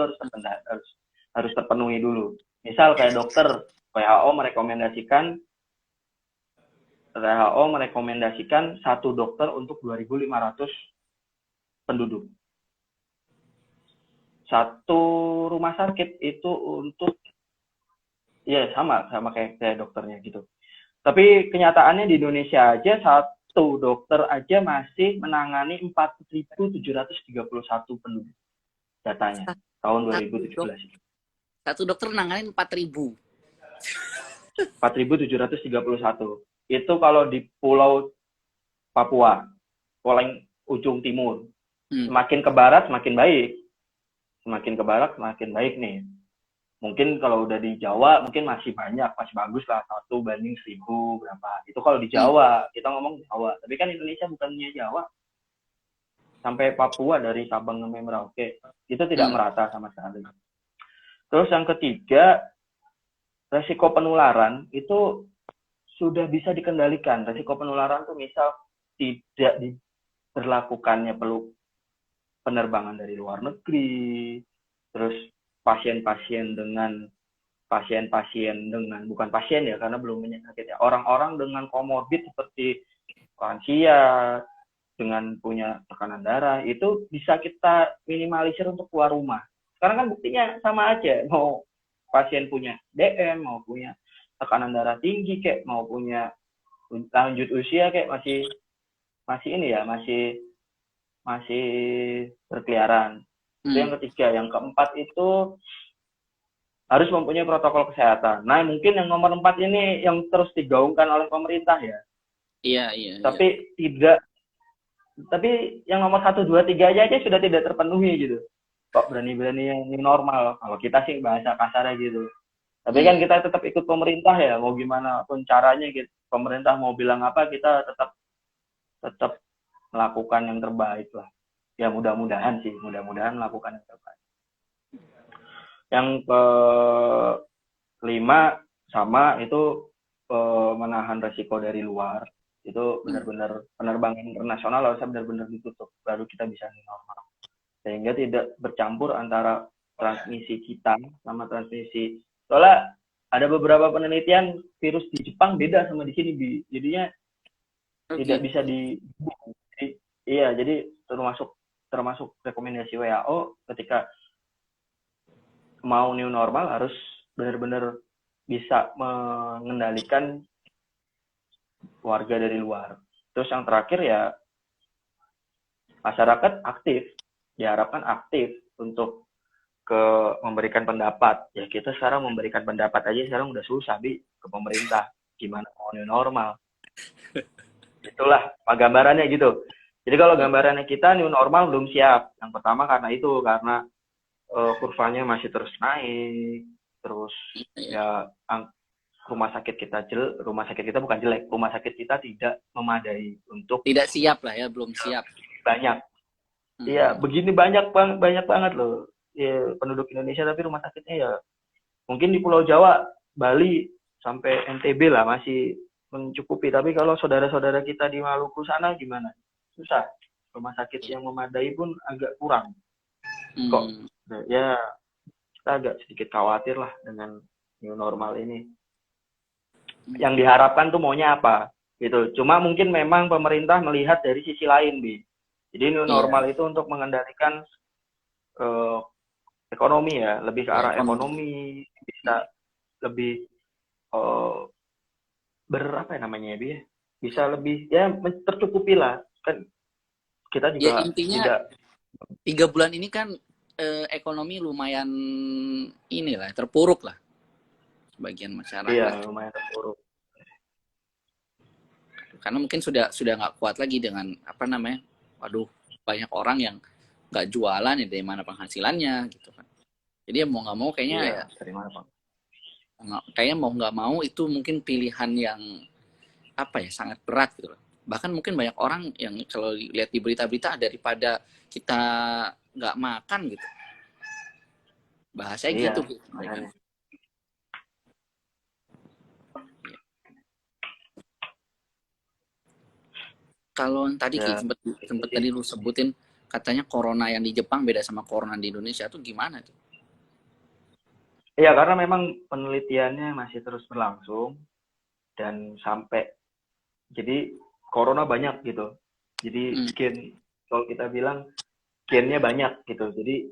harus terpenuhi dulu. Misal kayak dokter, WHO merekomendasikan satu dokter untuk 2.500 penduduk. Satu rumah sakit itu untuk ya sama kayak dokternya gitu. Tapi kenyataannya di Indonesia aja satu dokter aja masih menangani 4.731 penduduk datanya tahun Satu, 2017. satu dokter nanganin 4.000. 4.731 itu kalau di Pulau Papua, paling ujung timur. Semakin ke barat semakin baik. Semakin ke barat semakin baik nih. Mungkin kalau udah di Jawa mungkin masih banyak, masih bagus lah, 1/1000 berapa. Itu kalau di Jawa, kita ngomong Jawa. Tapi kan Indonesia bukannya Jawa. Sampai Papua dari Sabang sampai Merauke, itu tidak merata sama sekali. Terus yang ketiga, resiko penularan itu sudah bisa dikendalikan. Resiko penularan tuh misal tidak diberlakukannya penerbangan dari luar negeri, terus pasien-pasien dengan bukan pasien ya karena belum punya sakit ya, orang-orang dengan komorbid seperti lansia dengan punya tekanan darah itu bisa kita minimalisir untuk keluar rumah. Sekarang kan buktinya sama aja, mau pasien punya DM, mau punya tekanan darah tinggi kayak, mau punya lanjut usia kayak masih ini ya, masih berkeliaran. Itu yang ketiga. Yang keempat itu harus mempunyai protokol kesehatan. Nah, mungkin yang nomor 4 ini yang terus digaungkan oleh pemerintah ya. Iya. Tapi yang nomor 1, 2, 3 aja sudah tidak terpenuhi gitu. Kok berani-berani yang new normal? Kalau kita sih bahasa kasarnya gitu. Tapi kan kita tetap ikut pemerintah ya, mau gimana pun caranya gitu. Pemerintah mau bilang apa, kita tetap melakukan yang terbaik lah. Ya mudah-mudahan melakukan yang terbaik. Yang kelima sama itu menahan resiko dari luar. Itu benar-benar penerbangan internasional harusnya benar-benar ditutup, baru kita bisa normal. Sehingga tidak bercampur antara transmisi kita sama transmisi. Soalnya ada beberapa penelitian virus di Jepang beda sama di sini, jadinya tidak bisa jadi termasuk rekomendasi WHO ketika mau new normal harus benar-benar bisa mengendalikan warga dari luar. Terus yang terakhir ya masyarakat diharapkan aktif untuk memberikan pendapat. Ya kita sekarang memberikan pendapat aja sekarang udah susah ke pemerintah gimana mau new normal. Itulah gambarannya gitu. Jadi kalau gambarannya kita new normal belum siap. Yang pertama karena kurvanya masih terus naik, terus ya rumah sakit kita bukan jelek, rumah sakit kita tidak memadai untuk tidak siap lah ya, belum siap. Banyak. Iya, begini banyak banget loh. Ya, penduduk Indonesia tapi rumah sakitnya ya mungkin di Pulau Jawa, Bali sampai NTB lah masih mencukupi. Tapi kalau saudara-saudara kita di Maluku sana gimana? Susah. Rumah sakit yang memadai pun agak kurang. Kok ya kita agak sedikit khawatir lah dengan new normal ini. Yang diharapkan tuh maunya apa gitu. Cuma mungkin memang pemerintah melihat dari sisi lain, Bi. Jadi new normal itu untuk mengendalikan ekonomi ya, lebih ke arah ekonomi, bisa lebih berapa ya namanya ya, Bi? Bisa lebih ya tercukupi lah. Kan kita juga ya, intinya tidak 3 bulan ini kan ekonomi lumayan inilah terpuruk lah sebagian masyarakat. Iya, lumayan terpuruk. Karena mungkin sudah nggak kuat lagi dengan waduh banyak orang yang nggak jualan ya, dari mana penghasilannya gitu kan. Jadi mau nggak mau kayaknya kayaknya mau nggak mau itu mungkin pilihan yang sangat berat gitu loh. Bahkan mungkin banyak orang yang kalau lihat di berita-berita daripada kita nggak makan gitu, bahasanya gitu. Kalau tadi Ki, Ya sempet itu sempet sih. tadi lu sebutin katanya corona yang di Jepang beda sama corona di Indonesia tuh gimana tuh? Iya, karena memang penelitiannya masih terus berlangsung dan sampai jadi corona banyak gitu. Jadi Hmm. kalau kita bilang gennya banyak gitu. Jadi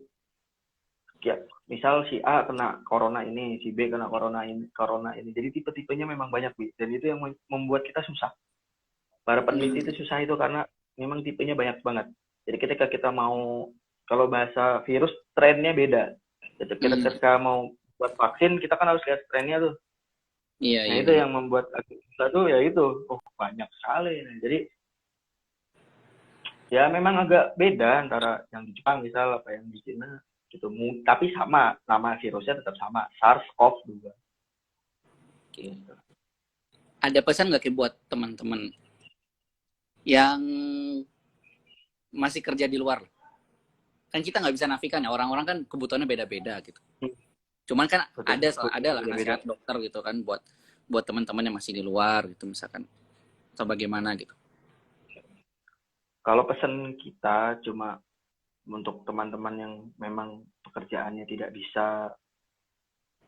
ya, misal si A kena corona ini, si B kena corona ini. Jadi tipe-tipenya memang banyak, Bi. Dan itu yang membuat kita susah. Para peneliti itu susah itu karena memang tipenya banyak banget. Jadi ketika kita mau, kalau bahasa virus, trennya beda. Jadi Hmm. ketika mau buat vaksin, kita kan harus lihat trennya tuh. Iya, Nah iya, itu iya. yang membuat kita tuh ya itu, oh banyak sekali. Jadi ya memang agak beda antara yang di Jepang misal apa yang di Cina gitu. Tapi sama, nama virusnya tetap sama, SARS-CoV-2 gitu. Ada pesan nggak Ki buat teman-teman yang masih kerja di luar? Kan kita nggak bisa nafikan ya, orang-orang kan kebutuhannya beda-beda gitu. Cuman kan Betul, ada lah beda-beda. nasihat dokter gitu kan buat buat teman-teman yang masih di luar gitu misalkan atau bagaimana gitu. Kalau pesan kita cuma untuk teman-teman yang memang pekerjaannya tidak bisa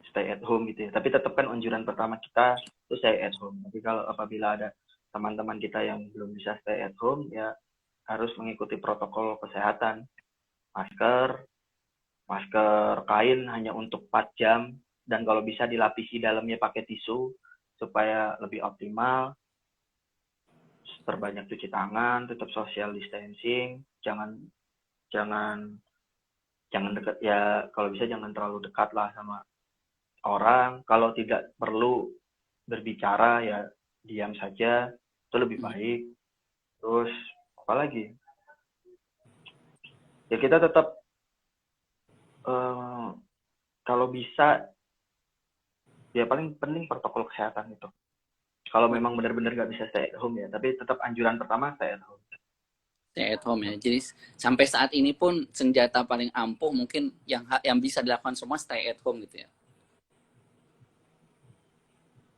stay at home gitu ya. Tapi tetap kan anjuran pertama kita itu stay at home. Tapi kalau apabila ada teman-teman kita yang belum bisa stay at home ya harus mengikuti protokol kesehatan. Masker, masker kain hanya untuk 4 jam dan kalau bisa dilapisi dalamnya pakai tisu supaya lebih optimal. Terbanyak cuci tangan, tetap social distancing, jangan jangan jangan dekat ya kalau bisa jangan terlalu dekat lah sama orang. Kalau tidak perlu berbicara ya diam saja itu lebih Hmm. baik. Terus apa lagi? Ya kita tetap eh, kalau bisa ya paling penting protokol kesehatan itu. Kalau Oh, memang benar-benar nggak bisa stay at home ya, tapi tetap anjuran pertama stay at home. stay at home ya. Jadi sampai saat ini pun senjata paling ampuh mungkin yang bisa dilakukan semua stay at home gitu ya.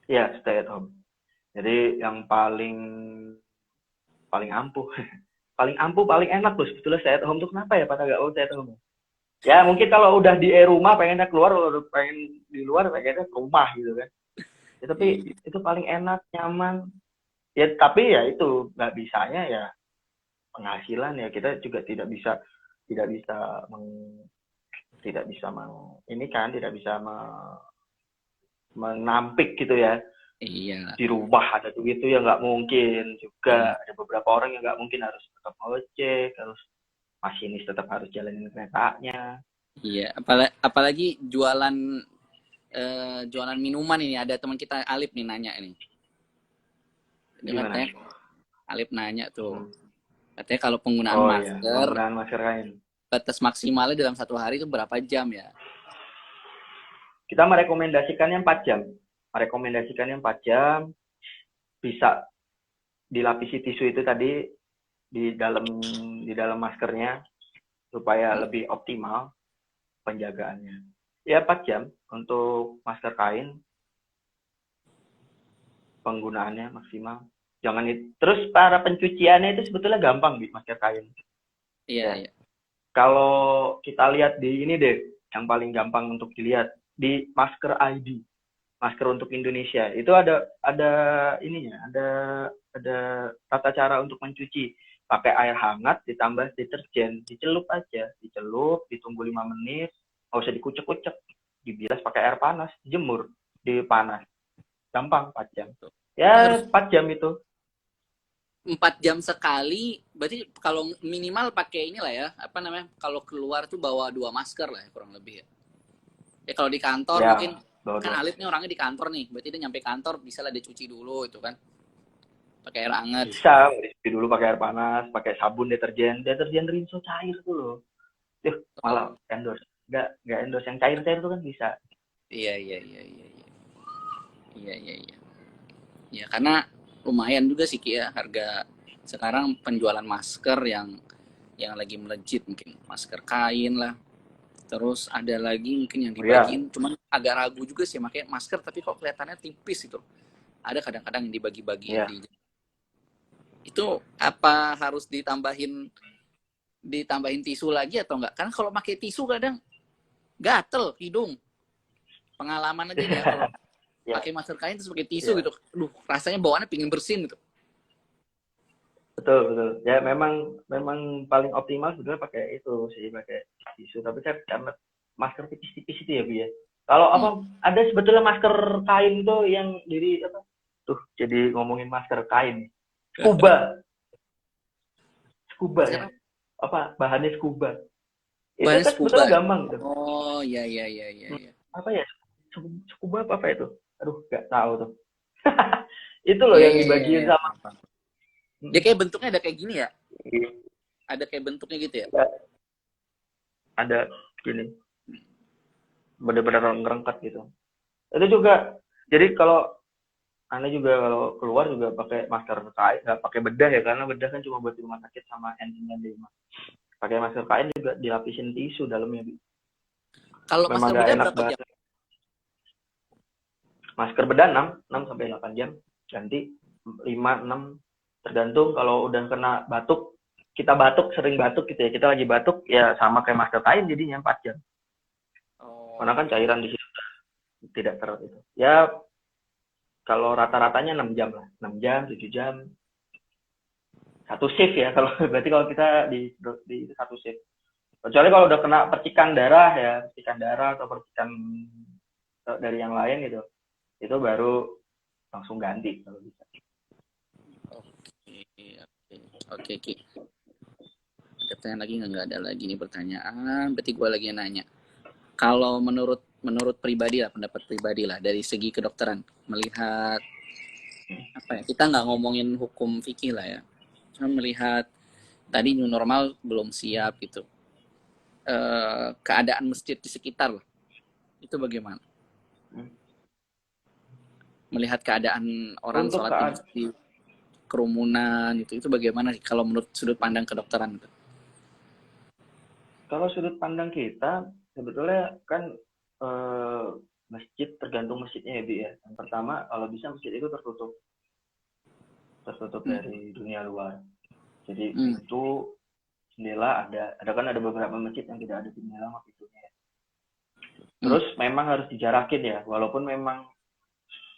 Ya stay at home. Jadi yang paling paling ampuh, paling ampuh, paling enak tuh sebetulnya stay at home tuh kenapa ya pada nggak mau stay at home? Ya mungkin kalau udah di rumah pengennya keluar, kalau udah pengen di luar pengennya ke rumah gitu kan. Ya, tapi Iya. itu paling enak, nyaman. Ya tapi ya itu nggak bisanya ya penghasilan ya kita juga tidak bisa meng, tidak bisa meng, ini kan tidak bisa menampik gitu ya Iya. di rumah ada duit itu ya nggak mungkin Iya. juga ada beberapa orang yang nggak mungkin harus tetap ngecek harus masinis tetap harus jalanin keretanya. Iya. Apalagi jualan minuman ini ada teman kita Alip nih nanya ini. Dia Gimana? katanya Alip nanya tuh. Hmm. Katanya kalau penggunaan Oh iya masker penggunaan masker kain batas maksimalnya dalam satu hari itu berapa jam ya? kita merekomendasikannya 4 jam merekomendasikannya 4 jam bisa dilapisi tisu itu tadi di dalam maskernya supaya lebih optimal penjagaannya ya 4 jam untuk masker kain penggunaannya maksimal. Jangan terus para pencuciannya itu sebetulnya gampang di masker kain. Iya, Ya. iya. Kalau kita lihat di ini deh, yang paling gampang untuk dilihat di masker ID, masker untuk Indonesia. Itu ada ininya, ada tata cara untuk mencuci. Pakai air hangat ditambah deterjen, dicelup aja, dicelup, ditunggu 5 menit, nggak usah dikucek-kucek, dibilas pakai air panas, dijemur di panas. Gampang 4 jam. Itu harus Ya 4 jam itu. 4 jam sekali. Berarti kalau minimal pakai inilah ya, apa namanya? Kalau keluar tuh bawa 2 masker lah ya, kurang lebih ya. Ya kalau di kantor mungkin Ya, kan dua-dua. Alif nih orangnya di kantor nih. Berarti dia nyampe kantor bisa lah dia cuci dulu itu kan. Pakai air hangat. Bisa, dicuci dulu pakai air panas, pakai sabun deterjen rinso cair tuh loh. Yuh, malah Oh, endorse. Enggak endorse yang cair-cair itu kan bisa. iya, iya, iya, iya, iya. Iya, iya, iya. Ya karena lumayan juga sih Ki ya harga sekarang penjualan masker yang lagi melejit mungkin masker kain lah. Terus ada lagi mungkin yang Oh ya, dibagiin, cuman agak ragu juga sih pakai masker tapi kok kelihatannya tipis itu. Ada kadang-kadang yang dibagi-bagiin ya. di Itu apa harus ditambahin tisu lagi atau enggak? Karena kalau pakai tisu kadang gatel hidung. Pengalaman aja nih ya, kalau Ya, pakai masker kain terus pakai tisu ya. gitu. Aduh, rasanya bawaannya pingin bersin gitu. Betul, betul. Ya memang paling optimal sebenarnya pakai itu sih, pakai tisu. Tapi kan karena masker tipis-tipis itu ya, Bi ya. Kalau Hmm. apa ada sebetulnya masker kain tuh yang jadi apa? Tuh, jadi ngomongin masker kain. Scuba, scuba ya. Masker Apa bahannya scuba. Itu bahannya kan scuba sebetulnya ya? gampang gitu. Oh, iya iya iya iya Hmm, iya. apa ya? Scuba apa itu? Aduh, nggak tahu tuh. Itu loh Iya yang iya iya dibagiin iya. sama. Paham, paham. Dia Hmm, kayak bentuknya ada kayak gini ya? iya, Ada kayak bentuknya gitu ya? ada gini, bener-bener ngerengkat gitu. Itu juga. Jadi kalau Anda juga kalau keluar juga pakai masker kain, nggak pakai bedah ya, karena bedah kan cuma buat di rumah sakit sama N95. Pakai masker kain juga dilapisin tisu dalamnya. Kalau Memang masker nggak bedah enak berapa banget. jam? Masker bedah 6 sampai 8 jam. Ganti 5, 6, tergantung kalau udah kena batuk. Kita batuk, sering batuk gitu ya. Kita lagi batuk, ya sama kayak masker kain jadinya 4 jam. Karena kan Oh, cairan di situ tidak ter itu. Ya kalau rata-ratanya 6 jam lah. 6 jam, 7 jam. Satu shift ya. Kalau berarti kalau kita di satu shift. Kecuali kalau udah kena percikan darah ya, percikan darah atau percikan dari yang lain gitu, itu baru langsung ganti kalau bisa. oke oke oke Ki. Ada pertanyaan lagi nggak? Nggak ada lagi nih pertanyaan. Berarti gue lagi nanya. Kalau menurut pribadi lah, pendapat pribadi lah dari segi kedokteran, melihat apa ya? Kita nggak ngomongin hukum fikih lah ya. Cuma melihat tadi new normal belum siap gitu. Keadaan masjid di sekitar lah. Itu bagaimana? Melihat keadaan orang Untuk sholat di masjid, kerumunan itu bagaimana sih kalau menurut sudut pandang kedokteran gitu? kalau sudut pandang kita sebetulnya kan eh, masjid tergantung masjidnya ya Bi ya. Yang pertama kalau bisa masjid itu tertutup, tertutup Hmm. dari dunia luar. Jadi Hmm. pintu, jendela ada kan ada beberapa masjid yang tidak ada jendela sama pintunya. Hmm. Terus memang harus dijarakin ya, walaupun memang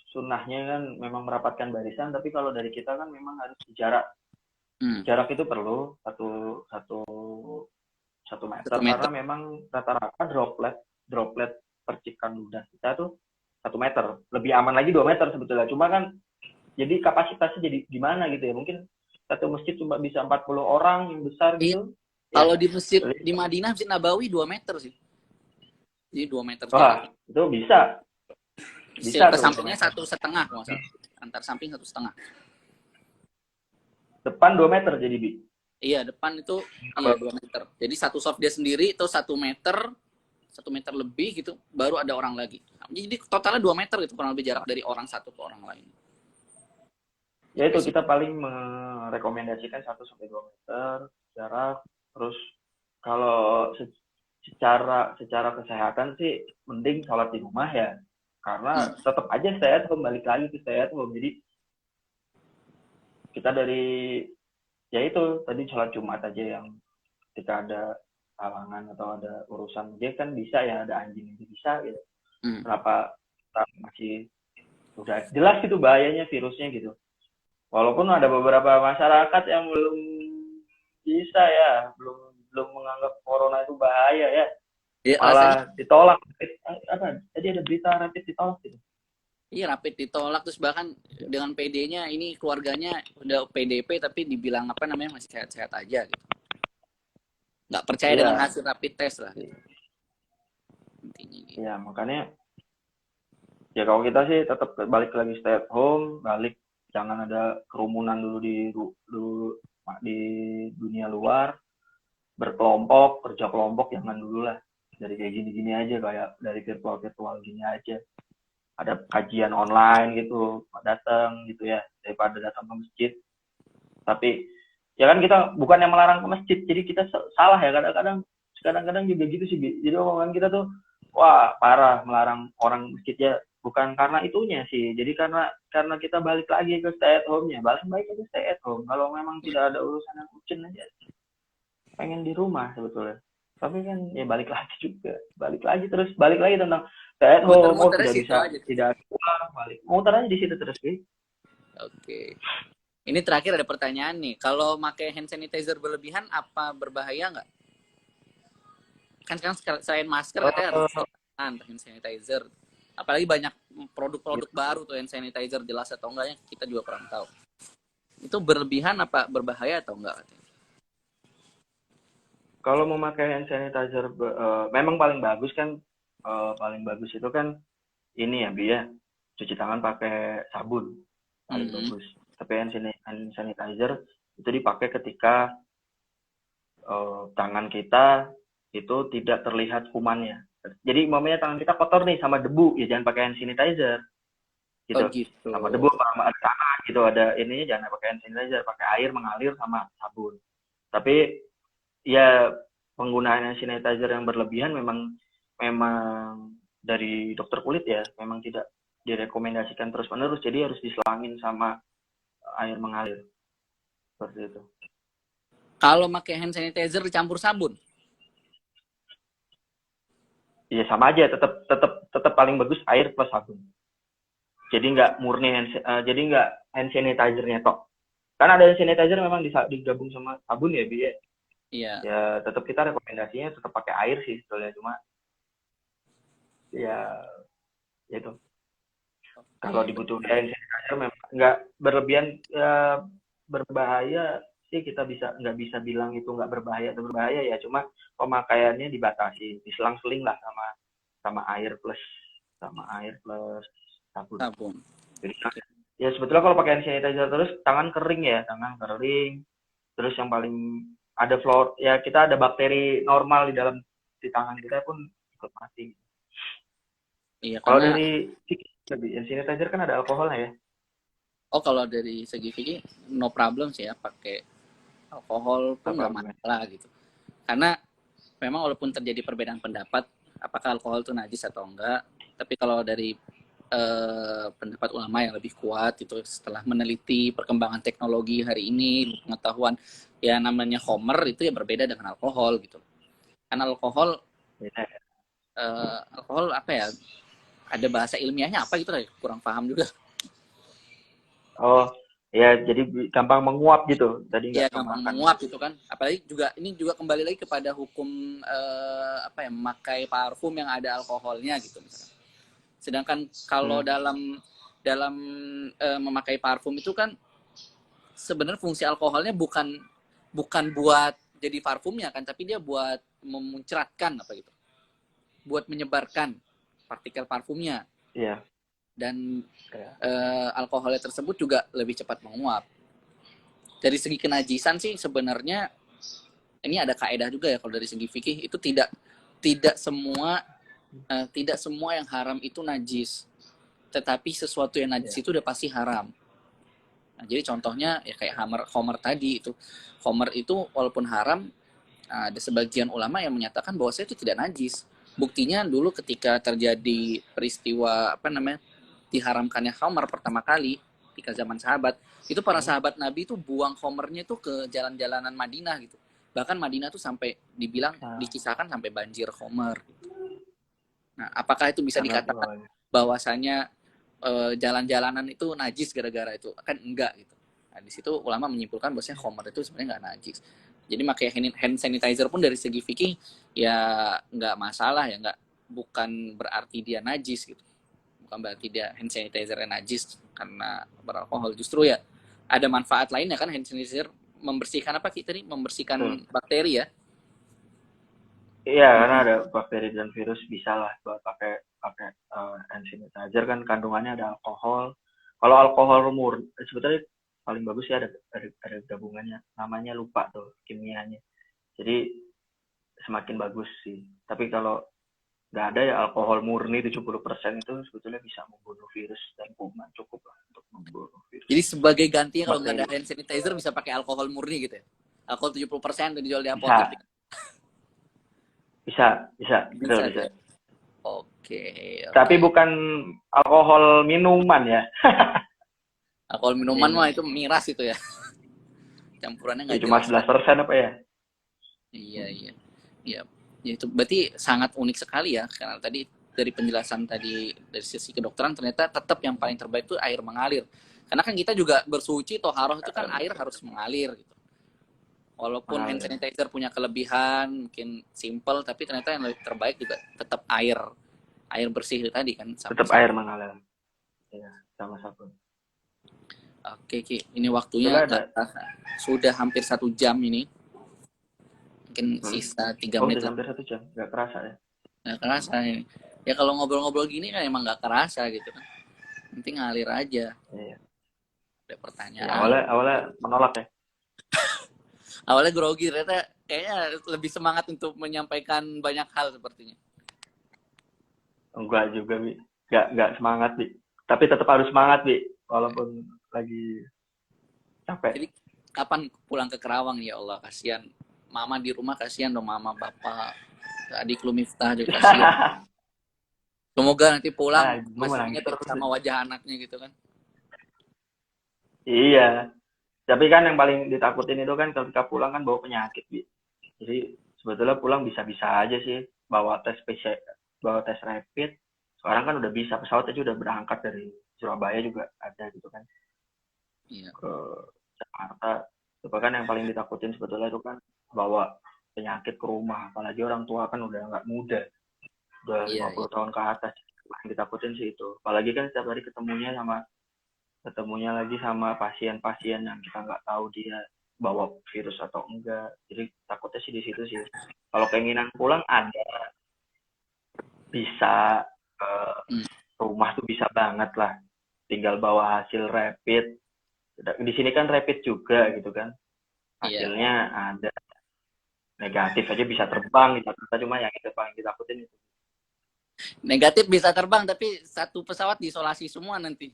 sunnahnya kan memang merapatkan barisan, tapi kalau dari kita kan memang harus dijarak. Hmm. Jarak itu perlu satu satu satu Satu meter karena meter. memang rata-rata droplet droplet percikan ludah kita tuh 1 meter. Lebih aman lagi 2 meter sebetulnya. Cuma kan jadi kapasitasnya jadi gimana gitu ya. Mungkin satu masjid cuma bisa 40 orang yang besar Iya. gitu. Kalau Ya. di masjid di Madinah, Masjid Nabawi 2 meter sih. Jadi 2 meter Wah, jaraknya. itu bisa. Bisa Ke tuh 2 sampingnya meter. 1,5 kalau salah. Antar samping 1,5. Depan 2 meter jadi Bi. Iya, depan itu iya 2 meter. Jadi satu soft dia sendiri itu 1 meter, 1 meter lebih gitu, baru ada orang lagi. Jadi totalnya 2 meter gitu kurang lebih jarak dari orang satu ke orang lain. Ya Itu itu sih. kita paling merekomendasikan 1 sampai 2 meter jarak. Terus kalau secara kesehatan sih mending sholat di rumah ya. Hmm. Karena tetap aja saya tuh balik lagi ke saya tuh. Jadi kita dari ya itu tadi sholat Jumat aja yang ketika ada halangan atau ada urusan dia kan bisa ya ada anjing itu bisa gitu. Hmm. Kenapa masih udah jelas gitu bahayanya virusnya gitu. Walaupun ada beberapa masyarakat yang belum bisa ya, belum belum menganggap corona itu bahaya ya, Ya, alasannya malah ditolak. Apa? Tadi ada berita rapid ditolak gitu. iya rapid ditolak terus bahkan dengan PD-nya ini keluarganya udah PDP tapi dibilang apa namanya masih sehat-sehat aja gitu. Nggak percaya dengan Iya, hasil rapid test lah gitu. Intinya gitu. iya makanya ya kalau kita sih tetap balik lagi stay at home, balik jangan ada kerumunan dulu di dunia luar, berkelompok, kerja kelompok jangan dulu lah. Dari kayak gini-gini aja kayak dari virtual gini aja. Ada kajian online gitu datang gitu ya daripada datang ke masjid. Tapi ya kan kita bukan yang melarang ke masjid, jadi kita salah ya kadang-kadang juga gitu sih. Jadi omongan kita tuh wah parah melarang orang masjid ya, bukan karena itunya sih. Jadi karena kita balik lagi ke stay at home-nya. Balik aja stay at home. Kalau memang tidak ada urusan yang urgent aja, pengen di rumah sebetulnya. Tapi kan ya balik lagi tentang stay at home. Oh, Muter-muternya tidak situ bisa, aja. tidak pulang, balik. Muter aja di situ terus sih. Oke. Ini terakhir ada pertanyaan nih. Kalau pakai hand sanitizer berlebihan, apa berbahaya nggak? Kan sekarang selain masker katanya harus cuci tangan, hand sanitizer. Apalagi banyak produk-produk baru tuh hand sanitizer, jelas atau enggaknya kita juga kurang tahu. Itu berlebihan apa berbahaya atau enggak? Kalau memakai hand sanitizer, memang paling bagus kan, paling bagus itu kan ini ya, Bi ya, cuci tangan pakai sabun, paling bagus. Tapi hand sanitizer itu dipakai ketika tangan kita itu tidak terlihat kumannya. Jadi umpamanya tangan kita kotor nih sama debu, ya jangan pakai hand sanitizer. Gitu. Oh gitu. Sama debu sama ada tanah gitu, ada ininya jangan pakai hand sanitizer, pakai air mengalir sama sabun. Tapi ya penggunaan hand sanitizer yang berlebihan memang dari dokter kulit ya, memang tidak direkomendasikan terus-menerus, jadi harus diselangin sama air mengalir. Seperti itu. Kalau pakai hand sanitizer dicampur sabun? Iya sama aja, tetap paling bagus air plus sabun. Jadi nggak murni jadi nggak hand sanitizer-nya tok. Kan ada hand sanitizer memang digabung sama sabun ya, Bi. Iya. Ya tetap kita rekomendasinya tetap pakai air sih sebetulnya, cuma ya itu. Kalau dibutuhkan hand sanitizer memang nggak berlebihan, ya, berbahaya sih, kita nggak bisa bilang itu nggak berbahaya atau berbahaya ya, cuma pemakaiannya dibatasi, diselang-seling lah sama air plus sabun. Jadi ya sebetulnya kalau pakai hand sanitizer terus tangan kering, terus yang paling ada ya kita ada bakteri normal di tangan kita pun ikut mati. Iya, Kalau karena dari hand sanitizer kan ada alkoholnya ya. oh kalau dari segi fikih no problem sih ya, pakai alkohol pun nggak masalah gitu. Karena memang walaupun terjadi perbedaan pendapat apakah alkohol itu najis atau enggak, tapi kalau dari pendapat ulama yang lebih kuat itu setelah meneliti perkembangan teknologi hari ini, pengetahuan ya namanya khamr itu ya berbeda dengan alkohol gitu. Karena alkohol alkohol apa ya? Ada bahasa ilmiahnya apa gitu lah, kurang paham juga. Oh, ya jadi gampang menguap gitu. Tadi Ya nggak gampang makan. menguap itu kan. Apalagi juga ini juga kembali lagi kepada hukum apa ya, memakai parfum yang ada alkoholnya gitu misalkan. Sedangkan kalau dalam memakai parfum itu kan sebenarnya fungsi alkoholnya bukan buat jadi parfumnya kan, tapi dia buat memuncratkan apa gitu. Buat menyebarkan partikel parfumnya. Iya. Dan alkoholnya tersebut juga lebih cepat menguap. Dari segi kenajisan sih sebenarnya ini ada kaedah juga ya, kalau dari segi fikih itu tidak semua yang haram itu najis. Tetapi sesuatu yang najis itu udah pasti haram. Nah, jadi contohnya ya kayak khamr tadi itu. Khamr itu walaupun haram, ada sebagian ulama yang menyatakan bahwa itu tidak najis. Buktinya dulu ketika terjadi peristiwa diharamkannya khamr pertama kali ketika zaman sahabat, itu para sahabat Nabi itu buang khamrnya itu ke jalan-jalanan Madinah gitu. Bahkan Madinah tuh sampai dibilang dikisahkan sampai banjir khamr gitu. Nah, apakah itu bisa dikatakan bahwasanya jalan-jalanan itu najis gara-gara itu? Kan enggak gitu. Nah, di situ ulama menyimpulkan bahwasanya khamr itu sebenarnya enggak najis. Jadi pakai hand sanitizer pun dari segi fikih ya enggak masalah ya, bukan berarti dia najis gitu. Bukan berarti dia hand sanitizer yang najis karena beralkohol. Justru ya ada manfaat lainnya kan, hand sanitizer membersihkan apa kita nih? Membersihkan bakteri ya. Iya, karena ada bakteri dan virus, bisa lah buat pakai hand sanitizer kan kandungannya ada alkohol. Kalau alkohol sebetulnya paling bagus ya ada gabungannya, namanya lupa tuh kimianya. Jadi semakin bagus sih. Tapi kalau nggak ada ya alkohol murni 70% itu sebetulnya bisa membunuh virus dan kuman, cukup lah untuk membunuh virus. Jadi sebagai gantinya kalau nggak ada hand sanitizer bisa pakai alkohol murni gitu ya? Alkohol 70% dijual di apotek. Bisa. Bisa. Oke. Tapi bukan alkohol minuman ya. Alkohol minuman mah itu miras itu ya. Campurannya Ya, nggak cuma jelas. 11% apa ya? Iya, iya. Iya. Ya, itu berarti sangat unik sekali ya, karena tadi dari penjelasan tadi dari sisi kedokteran ternyata tetap yang paling terbaik itu air mengalir. Karena kan kita juga bersuci toharoh itu kan air harus mengalir gitu. Walaupun hand Mengalir. sanitizer punya kelebihan, mungkin simple, tapi ternyata yang lebih terbaik juga tetap air. Air bersih itu tadi kan sama Tetap air sabun. mengalir. Ya, sama sabun. Oke, Ki. Ini waktunya Itulah ada. sudah hampir 1 jam ini. Mungkin sisa 3 Oh, menit udah lah. hampir 1 jam. Nggak kerasa ya? Nggak kerasa ini. Ya kalau ngobrol-ngobrol gini kan emang nggak kerasa gitu kan. Penting ngalir aja. Iya. Ada Ya, pertanyaan. awalnya menolak ya. Awalnya grogi, ternyata kayaknya lebih semangat untuk menyampaikan banyak hal sepertinya. Enggak juga, Bi. Nggak semangat, Bi. Tapi tetap harus semangat, Bi. Walaupun lagi capek. Jadi kapan pulang ke Kerawang ya Allah, kasihan. Mama di rumah kasihan dong, mama, bapak, adik lu Miftah juga kasihan. Semoga nanti pulang Gue masih menangis inget ya terus. sama wajah anaknya gitu kan. Iya. Tapi kan yang paling ditakutin itu kan ketika pulang kan bawa penyakit, Bi. Jadi sebetulnya pulang bisa-bisa aja sih. Bawa tes PCR, bawa tes rapid. Sekarang kan udah bisa. Pesawat aja udah berangkat dari Surabaya juga ada gitu kan. Iya. Ke Jakarta. Itu kan yang paling ditakutin sebetulnya itu kan bawa penyakit ke rumah. Apalagi orang tua kan udah nggak muda. Udah Iya, 50 tahun ke atas. Yang ditakutin sih itu. Apalagi kan setiap hari ketemunya lagi sama pasien-pasien yang kita nggak tahu dia bawa virus atau enggak. Jadi takutnya sih di situ sih. Kalau keinginan pulang ada, bisa ke hmm, rumah tuh bisa banget lah. Tinggal bawa hasil rapid. Di sini kan rapid juga gitu kan. iya. Hasilnya ada, negatif aja bisa terbang di Jakarta, cuma yang itu paling ditakutin itu. Negatif bisa terbang, tapi satu pesawat diisolasi semua nanti.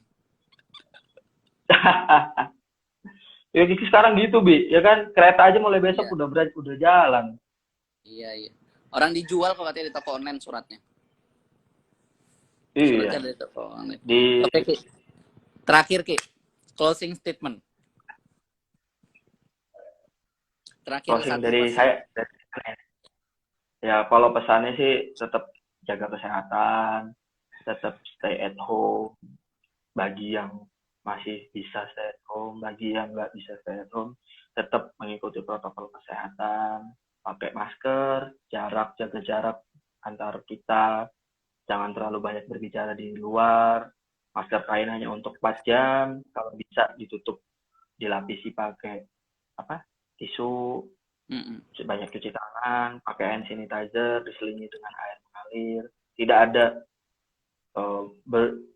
Ya gitu sekarang gitu, Bi. Ya kan kereta aja mulai besok Iya, udah jalan. iya, iya. Orang dijual kok katanya di toko online suratnya. Suratnya Iya. ada di toko online. Di Oke, Ki. Terakhir, Ki. Closing statement. Terakhir closing satu dari pesan. saya, ya kalau pesannya sih tetap jaga kesehatan, tetap stay at home bagi yang masih bisa stay at home, bagi yang nggak bisa stay at home tetap mengikuti protokol kesehatan, pakai masker, jaga jarak antar kita, jangan terlalu banyak berbicara di luar, masker kain hanya untuk 4 jam, kalau bisa ditutup, dilapisi pakai apa, tisu, Mm-mm. banyak cuci tangan, pakai hand sanitizer, diselingi dengan air mengalir. Tidak ada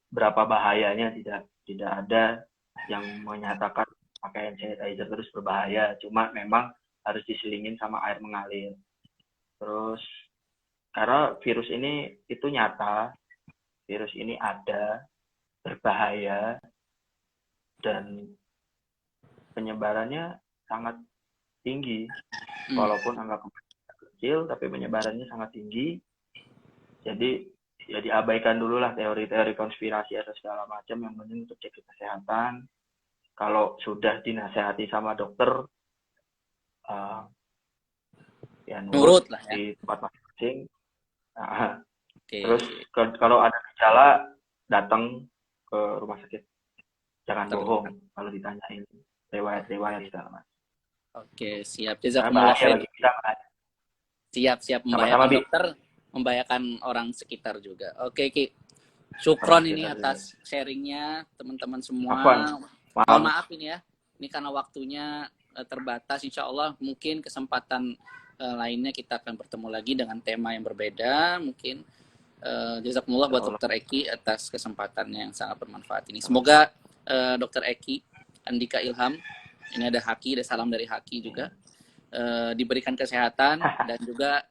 berapa bahayanya, tidak ada yang menyatakan pakai hand sanitizer terus berbahaya. Cuma memang harus diselingin sama air mengalir. Terus karena virus ini itu nyata, virus ini ada, berbahaya, dan penyebarannya sangat tinggi. Mm. Walaupun angka kecil, tapi penyebarannya sangat tinggi. Jadi ya diabaikan dulu lah teori-teori konspirasi atau segala macam, yang penting untuk jaga kesehatan. Kalau sudah dinasehati sama dokter, uh, ya Nurut nurut lah ya. di tempat masing-masing. Nah, terus Oke. kalau ada gejala datang ke rumah sakit, jangan bohong Terdekat. kalau ditanyain riwayat-riwayat segala macam. Oke, siap. Karena Jazakumullah bahaya khair. bagi kita, bahaya. Siap-siap Sama-sama, membahayakan Bi. dokter, membahayakan orang sekitar juga. Oke, Ki. Orang Syukron ini sekitar juga. atas sharingnya teman-teman semua. Afwan, Mohon maaf. maaf ini ya. Ini karena waktunya terbatas. Insya Allah mungkin kesempatan lainnya kita akan bertemu lagi dengan tema yang berbeda. Mungkin jazakumullah buat Allah. Dokter Eki atas kesempatannya yang sangat bermanfaat ini. Semoga Dokter Eki, Andika Ilham, ini ada Haki, ada salam dari Haki juga, diberikan kesehatan dan juga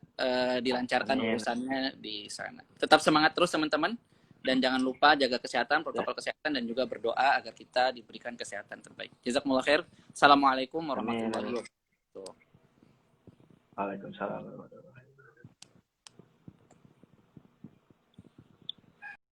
dilancarkan Amin. urusannya di sana. Tetap semangat terus teman-teman, dan jangan lupa jaga kesehatan, Ya. protokol kesehatan, dan juga berdoa agar kita diberikan kesehatan terbaik. Jazakumullah khair. Assalamualaikum Amin. warahmatullahi wabarakatuh. Waalaikumsalam warahmatullahi wabarakatuh.